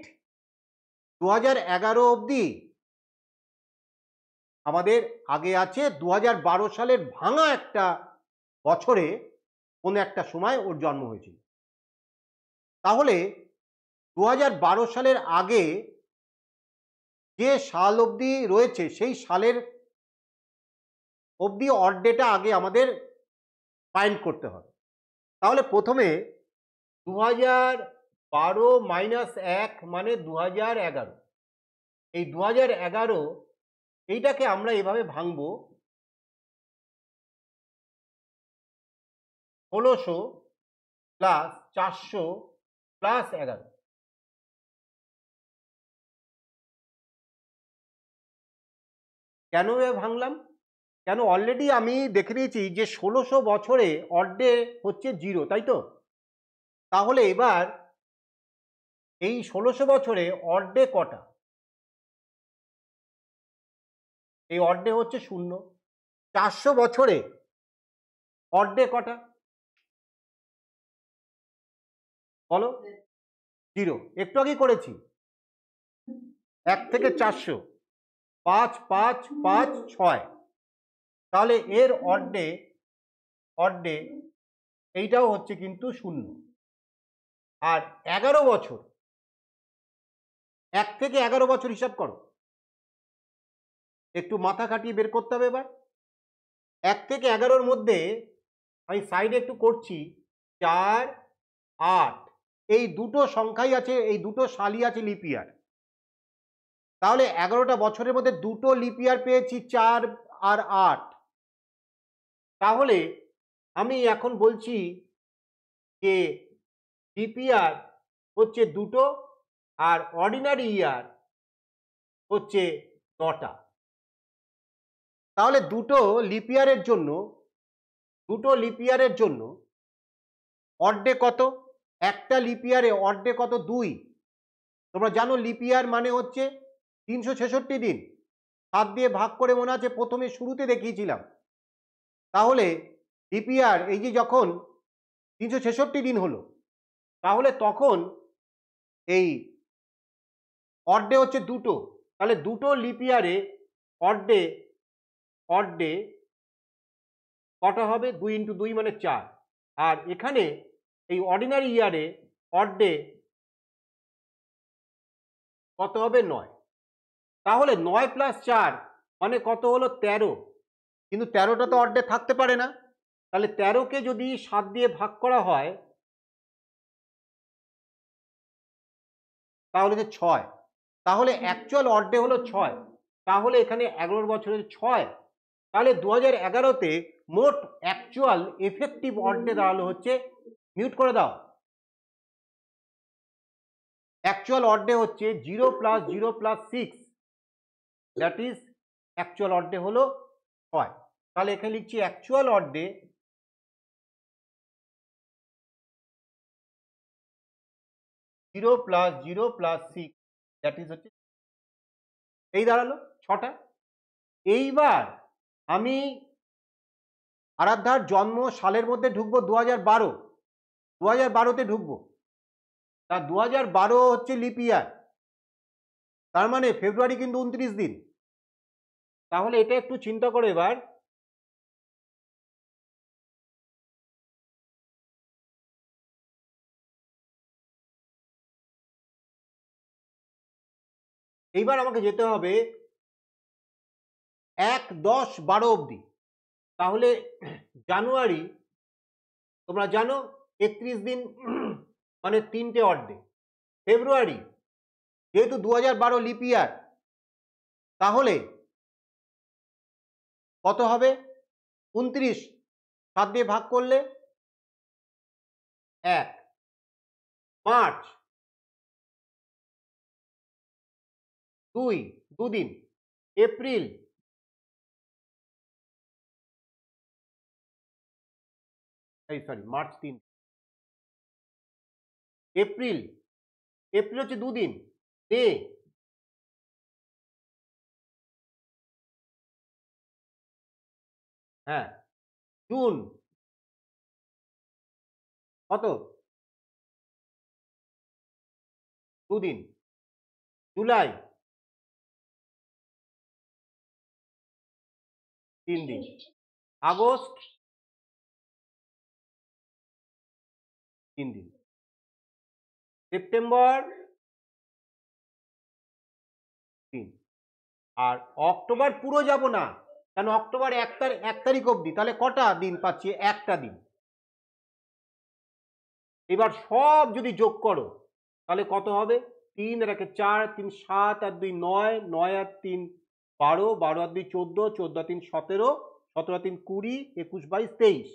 S1: 2011 অবধি আমাদের আগে আছে 2012 সালের ভাঙা একটা বছরে কোন একটা সময় ওর জন্ম হয়েছিল। তাহলে 2012 সালের আগে যে সাল অবধি রয়েছে সেই সালের অবধি অড ডেটা আগে আমাদের ফাইন্ড করতে হবে। তাহলে প্রথমে 2012 মাইনাস 1 মানে 2011। এই 2011 এইটাকে আমরা এভাবে ভাঙবো 1600 প্লাস 400 প্লাস 11। কেন এভাবে ভাঙলাম? কেন, অলরেডি আমি দেখে নিয়েছি যে 1600 বছরে অড ডে হচ্ছে 0, তাই তো? তাহলে এবার এই 1600 বছরে অড ডে কটা? এই অড ডে হচ্ছে 0। 400 বছরে অড ডে কটা বলো? 0। একটু আগেই করেছি। 1 থেকে 400, 5 5 5 6। তাহলে এর অড ডে এইটাও হচ্ছে কিন্তু 0। আর 11 বছর, 1 থেকে 11 বছর হিসাব করো, একটু মাথা খাটিয়ে বের করতে হবে। এবার 1 থেকে 11-র মধ্যে আমি সাইডে একটু করছি, 4 8, এই দুটো সংখ্যাই আছে, এই দুটো সালই আছে লিপ ইয়ার। তাহলে 11টা বছরের মধ্যে দুটো লিপ ইয়ার পেয়েছি, 4 আর 8। তাহলে আমি এখন বলছি যে লিপ ইয়ার হচ্ছে দুটো আর অর্ডিনারি ইয়ার হচ্ছে 9টা। তাহলে দুটো লিপ ইয়ারের জন্য অড ডে কত? একটা লিপ ইয়ারে অড ডে কত? 2। তোমরা জানো লিপ ইয়ার মানে হচ্ছে 366 দিন। 7 দিয়ে ভাগ করে, মনে আছে প্রথমে শুরুতে দেখিয়েছিলাম। তাহলে লিপ ইয়ার এই যে যখন 366 দিন হলো, তাহলে তখন এই অড ডে হচ্ছে দুটো। তাহলে দুটো লিপ ইয়ারে অড ডে কটা হবে? 2 × 2 মানে 4। আর এখানে এই অর্ডিনারি ইয়ারে অড ডে কত হবে? 9। তাহলে 9 প্লাস 4 মানে কত হলো? 13। কিন্তু 13টা তো অড ডে থাকতে পারে না। তাহলে 13কে যদি 7 দিয়ে ভাগ করা হয় তাহলে যে 6। তাহলে অ্যাকচুয়াল অড ডে হলো 6। তাহলে এখানে 11 বছরের 6। তাহলে 2011-তে মোট অ্যাকচুয়াল এফেক্টিভ অড ডে দাঁড়ালো হচ্ছে, মিউট করে দাও, অ্যাকচুয়াল অড ডে হচ্ছে 0 + 0 + 6, that is actual odd day হলো 6। তাহলে এখানে লিখছি actual odd day 0 + 0 + 6, that is হচ্ছে এই দাঁড়ালো 6টা। এইবার আমি আরাধ্যার জন্ম সালের মধ্যে ঢুকবো 2012, 2012তে ঢুকবো। তা 2012 হচ্ছে লিপ ইয়ার, তার মানে ফেব্রুয়ারি কিন্তু 29 দিন। তাহলে এটা একটু চিন্তা করো এবার। এইবার আমাকে যেতে হবে 1, 10, 12 অবধি। তাহলে জানুয়ারি তোমরা জানো 31 দিন, মানে 3টে অড ডে। ফেব্রুয়ারি যেহেতু 2012 লিপ ইয়ার, তাহলে কত হবে? 29, 7 দিয়ে ভাগ করলে 1। মার্চ 2, 2 দিন। April sorry March 3, April April হচ্ছে 2 দিন। মে হ্যাঁ, জুন কত? 2 দিন। জুলাই 3 দিন। আগস্ট 3 দিন। সেপ্টেম্বর 3। আর অক্টোবর পুরো যাব না, কারণ অক্টোবর 1 তারিখ অবধি। তাহলে কটা দিন পাচ্ছি? 1টা দিন। এবার সব যদি যোগ করো তাহলে কত হবে? 3 আর 1 4, 3 7 আর 2 9, 9 আর 3 12, 12 আর 2 14, 14 আর 3 17, 17 আর 3 20, 21, 22, 23।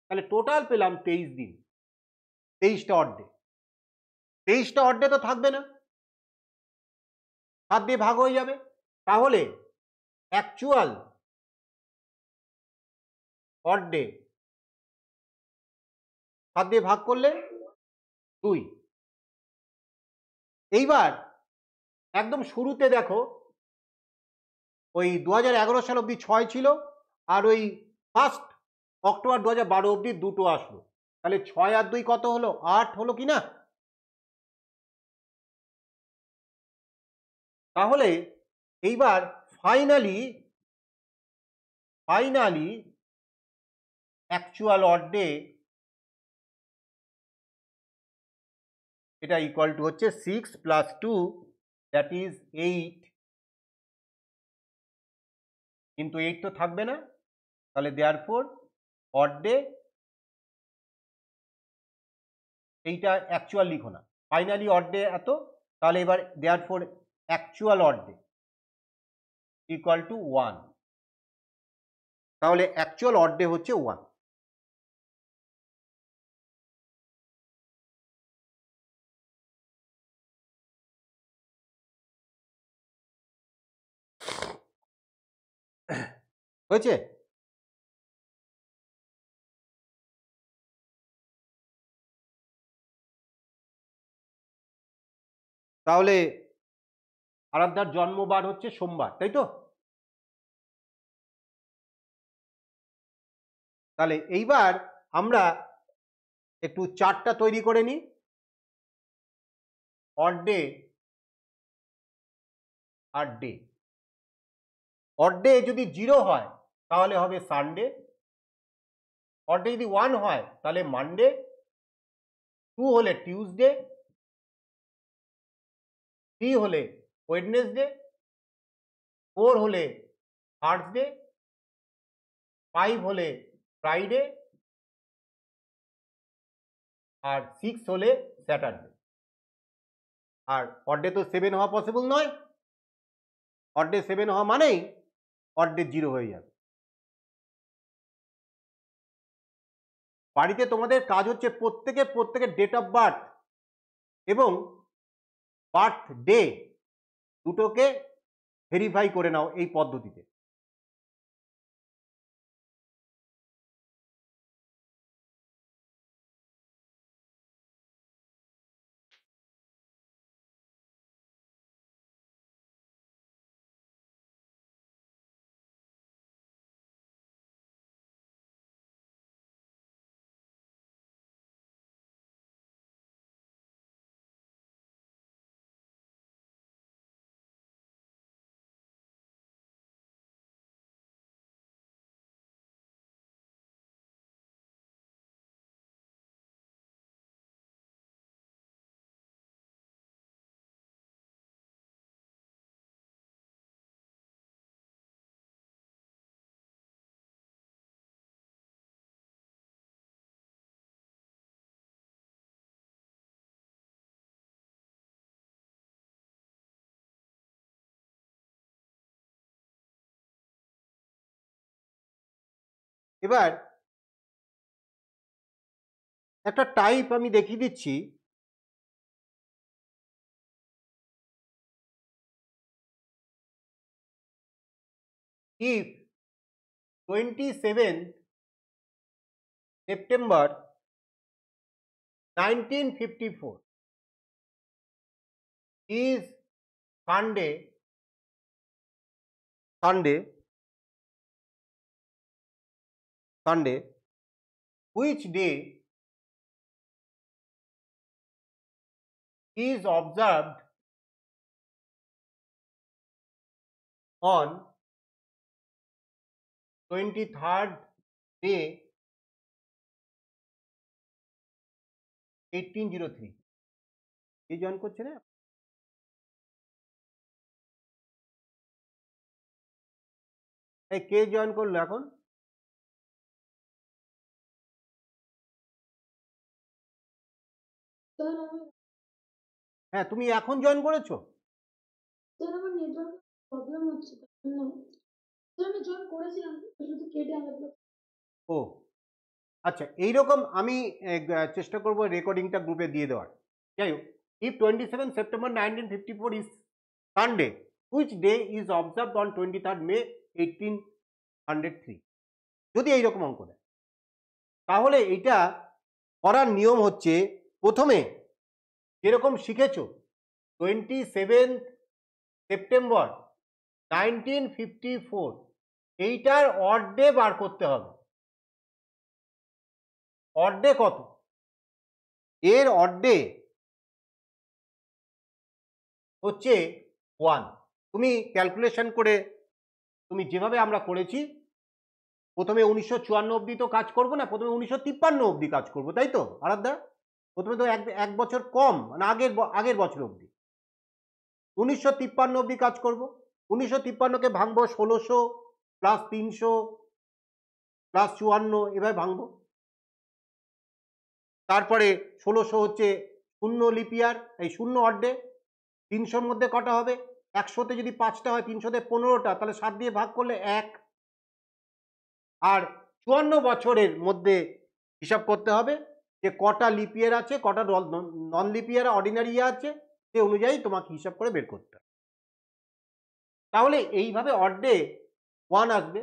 S1: তাহলে টোটাল পেলাম 23 দিন। 23টা অড ডে। 23টা অড ডে তো থাকবে না, 7 দিয়ে ভাগ হয়ে যাবে। তাহলে অ্যাকচুয়াল অড ডে 7 দিয়ে ভাগ করলে 2। এইবার একদম শুরুতে দেখো ওই 2011 সাল অবধি 6 ছিল, আর ওই 1 অক্টোবর 2012 অবধি 2টো আসলো। তাহলে 6 আর 2 কত হলো? 8 হলো কি না? তাহলে এইবার ফাইনালি অ্যাকচুয়াল অড ডে এটা ইকুয়াল টু হচ্ছে 6 + 2, দ্যাট ইজ 8। কিন্তু 8 তো থাকবে না, তাহলে দেয়ারফর অড ডে, এইটা অ্যাকচুয়াল লিখো না, ফাইনালি অড ডে এত। তাহলে এবার therefore actual odd day equal to 1। তাহলে অ্যাকচুয়াল অড ডে হচ্ছে 1। হয়েছে? তাহলে আরাধ্যার জন্মবার হচ্ছে সোমবার, তাই তো? তাহলে এইবার আমরা একটু চার্টটা তৈরি করে নিই। অড ডে আর ডে। অড ডে যদি 0 হয় তাহলে হবে সানডে। অড ডে যদি 1 হয় তাহলে মানডে, 2 হলে টিউসডে, 3 হলে ওয়েডনেসডে, 4 হলে থার্সডে, 5 হলে ফ্রাইডে, আর 6 হলে স্যাটারডে। আর অড ডে তো 7 হওয়া পসিবল নয়। অড ডে 7 হওয়া মানেই অড ডে 0 হয়ে যাবে। বাড়িতে তোমাদের কাজ হচ্ছে প্রত্যেকের ডেট অফ বার্থ এবং বার্থ ডে দুটোকে ভেরিফাই করে নাও এই পদ্ধতিতে। এবার একটা টাইপ আমি দেখিয়ে দিচ্ছি। if 27th September 1954 is Sunday, which day is observed on 23rd May 1803? K join করছে না? এই কে জয়েন করলো এখন?
S2: স্যার আমি
S1: হ্যাঁ, তুমি এখন জয়েন করেছো?
S2: স্যার আমার নেটওয়ার্ক প্রবলেম হচ্ছে তার জন্য। স্যার আমি জয়েন করেছিলাম শুধু কেটে আলাদা।
S1: ও আচ্ছা, এইরকম আমি চেষ্টা করব রেকর্ডিংটা গ্রুপে দিয়ে দেওয়ার। যাই হোক, if 27 September 1954 is Sunday, which day is observed on 23rd May 1803? যদি এইরকম অঙ্ক দেয়, তাহলে এটা করার নিয়ম হচ্ছে, প্রথমে যেরকম শিখেছো 27 সেপ্টেম্বর 1954 এইটার অড ডে বার করতে হবে। অড ডে কত? এর অড ডে হচ্ছে 1। তুমি ক্যালকুলেশন করে, তুমি যেভাবে আমরা করেছি, প্রথমে 1954 অবধি তো কাজ করবো না, প্রথমে 1953 অবধি কাজ করবো, তাই তো আরাধ্যা? প্রথমে তো এক বছর কম, মানে আগের বছর অবধি 1953 অবধি কাজ করব। 1953কে ভাঙবো 1600 প্লাস 300 প্লাস 54, এভাবে ভাঙবো। তারপরে 1600 হচ্ছে শূন্য লিপিয়ার, এই শূন্য অর্ডে 300-র মধ্যে কটা হবে? 100-তে যদি 5টা হয়, 300-তে 15টা, তাহলে 7 দিয়ে ভাগ করলে 1। আর 54 বছরের মধ্যে হিসাব করতে হবে যে কটা লিপিয়ার আছে, কটা নন লিপিয়ার অর্ডিনারি আছে, সে অনুযায়ী তোমাকে হিসাব করে বের করতে হবে। তাহলে এইভাবে অর্ডে 1 আসবে।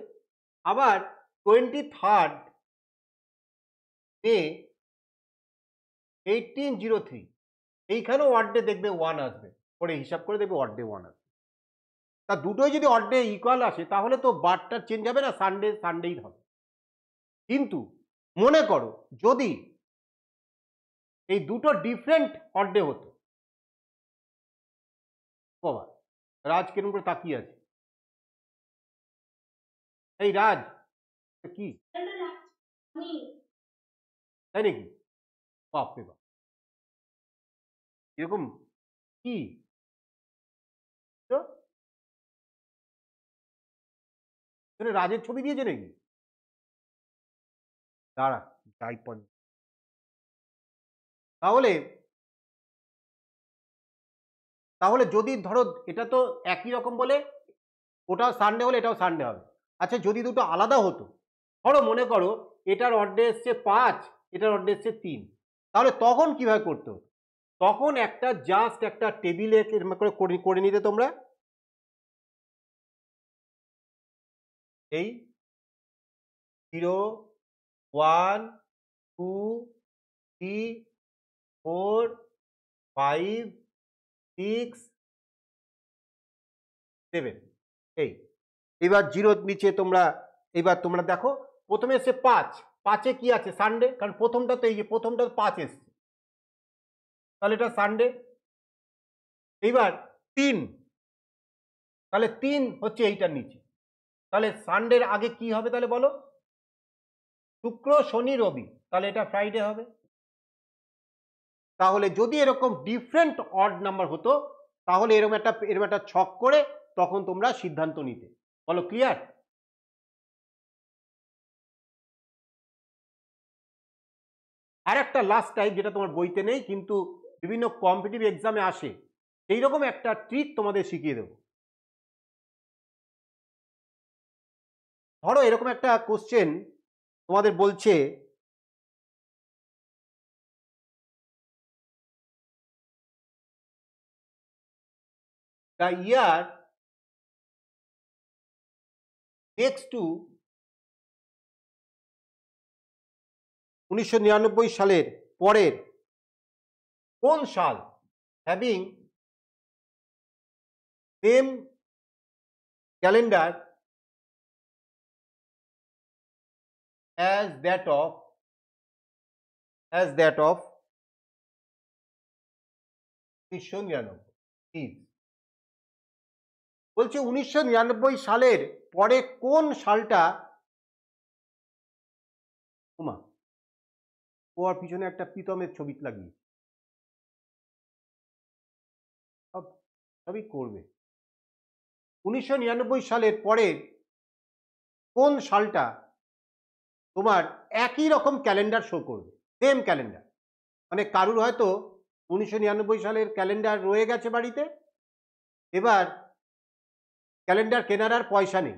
S1: আবার 23rd May 1803 এইখানেও অর্ডে দেখবে 1 আসবে, করে হিসাব করে দেখবে অর্ডে 1 আসবে। তা দুটোই যদি অর্ডে ইকুয়াল আসে, তাহলে তো বারটা চেঞ্জ হবে না, সানডেই হবে। কিন্তু মনে করো যদি এই দুটো ডিফারেন্ট অর্ডে হতো, বাবা রাজ কেরম করে তাকিয়ে আছে, এই রাজ কি তাই নাকি? বাপরে বাপ, এরকম কি রাজের ছবি দিয়েছে নাকি? দাঁড়া যাই পর। তাহলে যদি ধরো এটা তো একই রকম বলে, ওটাও সানডে হলে এটাও সানডে হবে। আচ্ছা যদি দুটো আলাদা হতো, ধরো মনে করো এটার অর্ডে এসছে 5, এটার অর্ডে এসছে 3, তাহলে তখন কিভাবে করতে হতো? তখন একটা জাস্ট একটা টেবিলে করে নিতে তোমরা, এই 0 1 2 3 4 5 6 7, এই এবার 0 নিচে তোমরা, এবার তোমরা দেখো প্রথমে এসে 5, 5-এ কি আছে? সানডে, কারণ প্রথমটা তো এই যে প্রথমটা 5 এসছে, তাহলে এটা সানডে। এইবার 3, তাহলে 3 হচ্ছে এইটার নিচে, তাহলে সানডের আগে কি হবে তাহলে বলো? শুক্র শনি রবি, তাহলে এটা ফ্রাইডে হবে। তাহলে যদি এরকম ডিফারেন্ট অড নাম্বার হতো, তাহলে এরকম একটা ছক করে তখন তোমরা সিদ্ধান্ত নিতে। বলো ক্লিয়ার? আর একটা লাস্ট টাইপ, যেটা তোমার বইতে নেই কিন্তু বিভিন্ন কম্পিটিটিভ এক্সামে আসে, এইরকম একটা ট্রিক তোমাদের শিখিয়ে দেবো। ধরো এরকম একটা কোশ্চেন তোমাদের বলছে দ্য ইয়ার নেক্সট টু 1999 সালের পরের কোন সাল having same calendar as that of 1999 is বলছে 1999 সালের পরে কোন সালটা উমা ওর পিছনে একটা প্রীতমের ছবি লাগিয়ে সবই করবে 1999 সালের পরে কোন সালটা তোমার একই রকম ক্যালেন্ডার শো করবে, সেম ক্যালেন্ডার। মানে কারুর হয়তো 1999 সালের ক্যালেন্ডার রয়ে গেছে বাড়িতে, এবার ক্যালেন্ডার কেনার আর পয়সা নেই,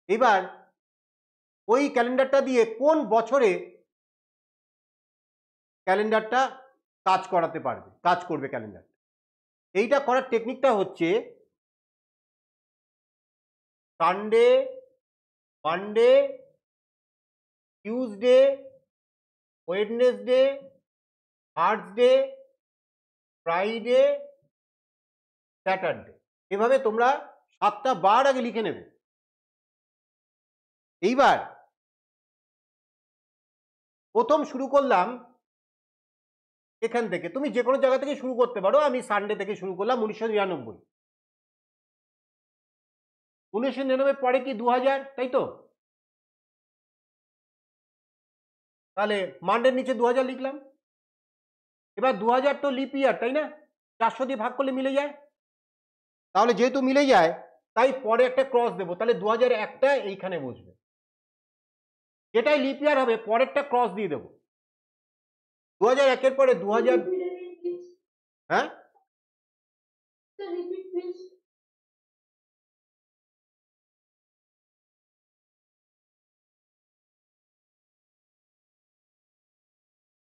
S1: এবার ওই ক্যালেন্ডারটা দিয়ে কোন বছরে ক্যালেন্ডারটা কাজ করাতে পারবে, কাজ করবে ক্যালেন্ডার। এইটা করার টেকনিকটা হচ্ছে Sunday, Monday, Tuesday, Wednesday, Thursday, Friday, Saturday, এভাবে তোমরা 7টা বার আগে লিখে নেবে। এইবার প্রথম শুরু করলাম এখান থেকে, তুমি যে কোনো জায়গা থেকে শুরু করতে পারো, আমি সানডে থেকে শুরু করলাম 1999। 1999 পরে কি 2000, তাই তো? তাহলে মানডের নিচে 2000 লিখলাম। এবার 2000 তো লিপ ইয়ার, তাই না? 400 দিয়ে ভাগ করলে মিলে যায়, তাহলে যেহেতু মিলে যায় তাই পরে একটা ক্রস দেবো, তাহলে 2001টা এইখানে বসবে, যেটাই লিপ ইয়ার হবে পরেরটা ক্রস দিয়ে দেবো। 2001-এর পরে 2000, হ্যাঁ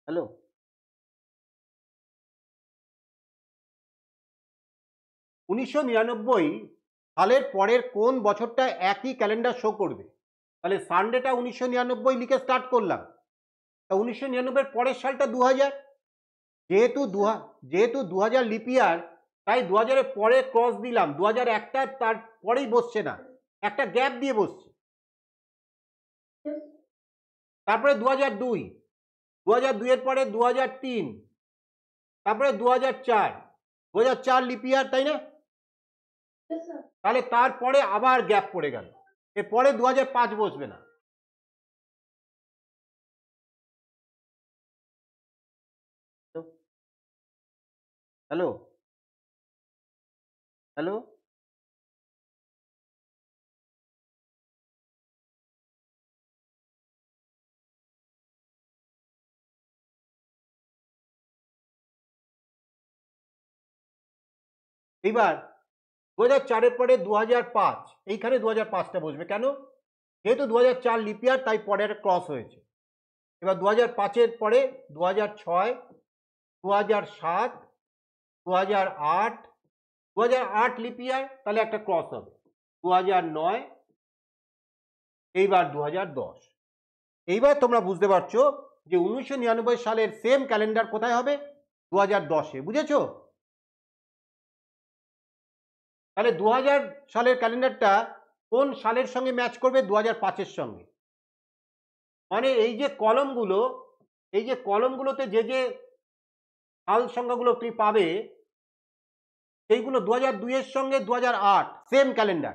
S1: হ্যালো, 1999 সালের পরের কোন বছরটা একই ক্যালেন্ডার শো করবে? তাহলে সানডেটা 1999 লিখে স্টার্ট করলাম, তা 1999 পরের সালটা 2000, যেহেতু 2000 লিপ ইয়ার, তাই 2000-এর পরে ক্রস দিলাম, 2001টা তার পরেই বসছে না, একটা গ্যাপ দিয়ে বসছে। তারপরে 2002, 2002-এর পরে 2003, তারপরে 2004, 2004 লিপ ইয়ার, তাই না? তাহলে তারপরে আবার গ্যাপ পড়ে গেল, এরপরে 2005 বসবে না। হ্যালো হ্যালো, এইবার 2004-এর পরে 2005, এইখানে 2005টা বসবে কেন? যেহেতু 2004 লিপ ইয়ার, তাই পরে একটা ক্রস হয়েছে। এবার 2005-এর পরে 2006, 2007, 2008, 2008 লিপ ইয়ার, তাহলে একটা ক্রস হবে 2009, এইবার 2010। এইবার তোমরা বুঝতে পারছো যে 1999 সালের সেম ক্যালেন্ডার কোথায় হবে? 2010-এ, বুঝেছো? তাহলে 2000 সালের ক্যালেন্ডারটা কোন সালের সঙ্গে ম্যাচ করবে? 2005-এর সঙ্গে। মানে এই যে কলমগুলোতে যে যে সাল সংখ্যাগুলো তুমি পাবে, সেইগুলো 2002-এর সঙ্গে 2008 সেম ক্যালেন্ডার,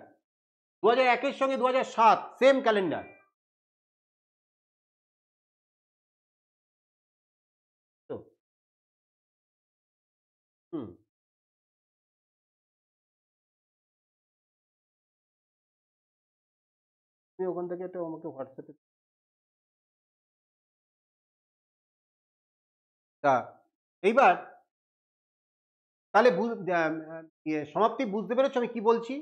S1: 2001-এর সঙ্গে 2007 সেম ক্যালেন্ডার। তো তুমি ওখান থেকে তো আমাকে হোয়াটসঅ্যাপে, তা এইবার তাহলে সমাপ্তি বুঝতে পেরেছো আমি কি বলছি?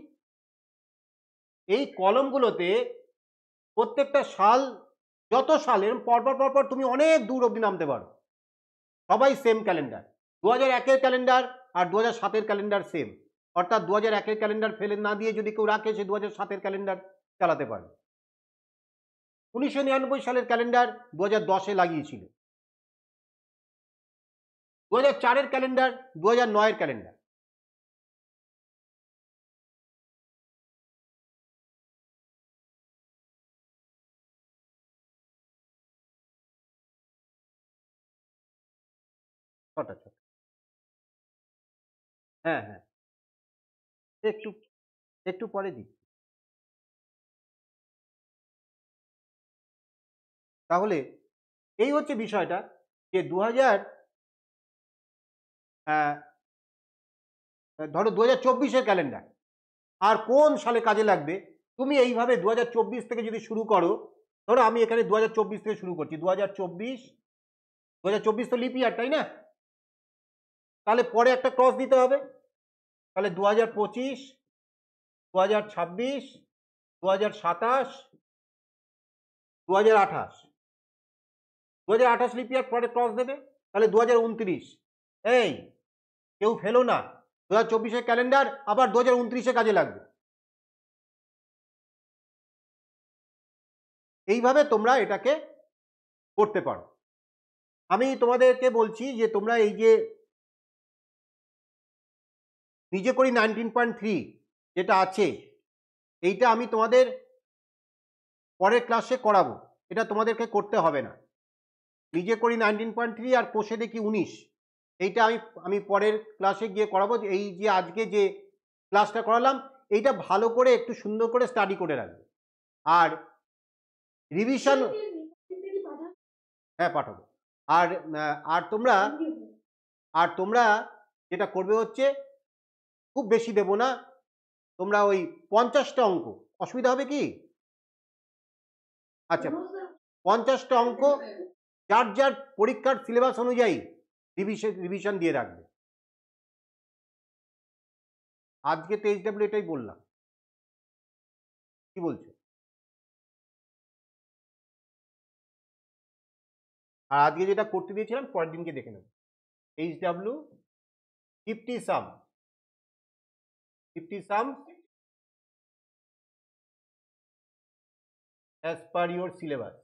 S1: এই কলমগুলোতে প্রত্যেকটা সাল, যত সাল এরকম পরপর পরপর তুমি অনেক দূর অবধি নামতে পারো। সবাই সেম ক্যালেন্ডার, 2001-এর ক্যালেন্ডার আর 2007-এর ক্যালেন্ডার সেম, অর্থাৎ 2001-এর ক্যালেন্ডার ফেলে না দিয়ে যদি কেউ রাখে সে 2007-এর ক্যালেন্ডার চালাতে পারে। 1999 সালের ক্যালেন্ডার 2010-এ লাগিয়েছিল, 2004-এর ক্যালেন্ডার 2009-এর ক্যালেন্ডার। ছটা ছটা, হ্যাঁ হ্যাঁ, একটু একটু পরে দিচ্ছি। তাহলে এই হচ্ছে বিষয়টা যে 2000 ধরো 2024-এর ক্যালেন্ডার আর কোন সালে কাজে লাগবে, তুমি এইভাবে 2024 থেকে যদি শুরু করো, ধরো আমি এখানে 2024 থেকে শুরু করছি, 2024 তো লিপ ইয়ার, তাই না? তাহলে পরে একটা ক্রস দিতে হবে, তাহলে 2025, 2026, 2027, 2028, 2028 লিপ ইয়ার পরে ক্রস দেবে, তাহলে 2029। এই কেউ ফেলো না, 2024-এর ক্যালেন্ডার আবার 2029-এ কাজে লাগবে। এইভাবে তোমরা এটাকে করতে পারো। আমি তোমাদেরকে বলছি যে তোমরা এই যে নিজে করি 19.3 যেটা আছে, এইটা আমি তোমাদের পরের ক্লাসে করাবো, এটা তোমাদেরকে করতে হবে না। নিজে করি 19.3 আর কোষে দেখি 19, এইটা আমি পরের ক্লাসে গিয়ে করাবো। এই যে আজকে যে ক্লাসটা করালাম এইটা ভালো করে একটু সুন্দর করে স্টাডি করে রাখবে। আর রিভিশন, হ্যাঁ পাঠাবো। আর তোমরা যেটা করবে হচ্ছে, খুব বেশি দেবো না, তোমরা ওই 50টা অঙ্ক, অসুবিধা হবে কি? আচ্ছা, 50টা অঙ্ক যার যার পরীক্ষার সিলেবাস অনুযায়ী রিভিশন দিয়ে রাখবে। আজকে তো এইচডব্লিউ এটাই বললাম, কি বলছো? আর আজকে যেটা করতে দিয়েছিলাম পরের দিনকে দেখে নেব। HW 50 some as per your syllabus,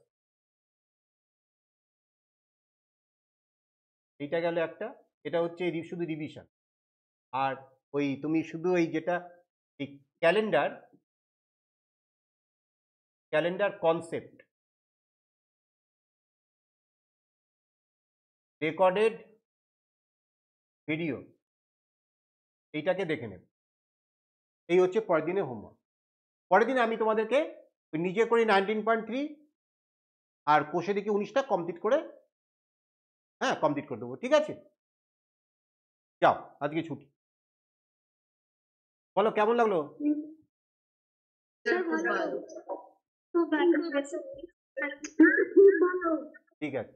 S1: এইটা গেল একটা। এটা হচ্ছে শুধু রিভিশন। আর ওই তুমি শুধু ওই যেটা এই ক্যালেন্ডার কনসেপ্ট, রেকর্ডেড ভিডিও, এইটাকে দেখে নেবে। এই হচ্ছে পরের দিনের হোমওয়ার্ক। পরের দিনে আমি তোমাদেরকে নিজে করে 19.3 আর কোষে দেখি 19টা কমপ্লিট করে, হ্যাঁ কমপ্লিট করে দেবো, ঠিক আছে? যাও, আজকে ছুটি। বলো কেমন লাগলো? ঠিক আছে।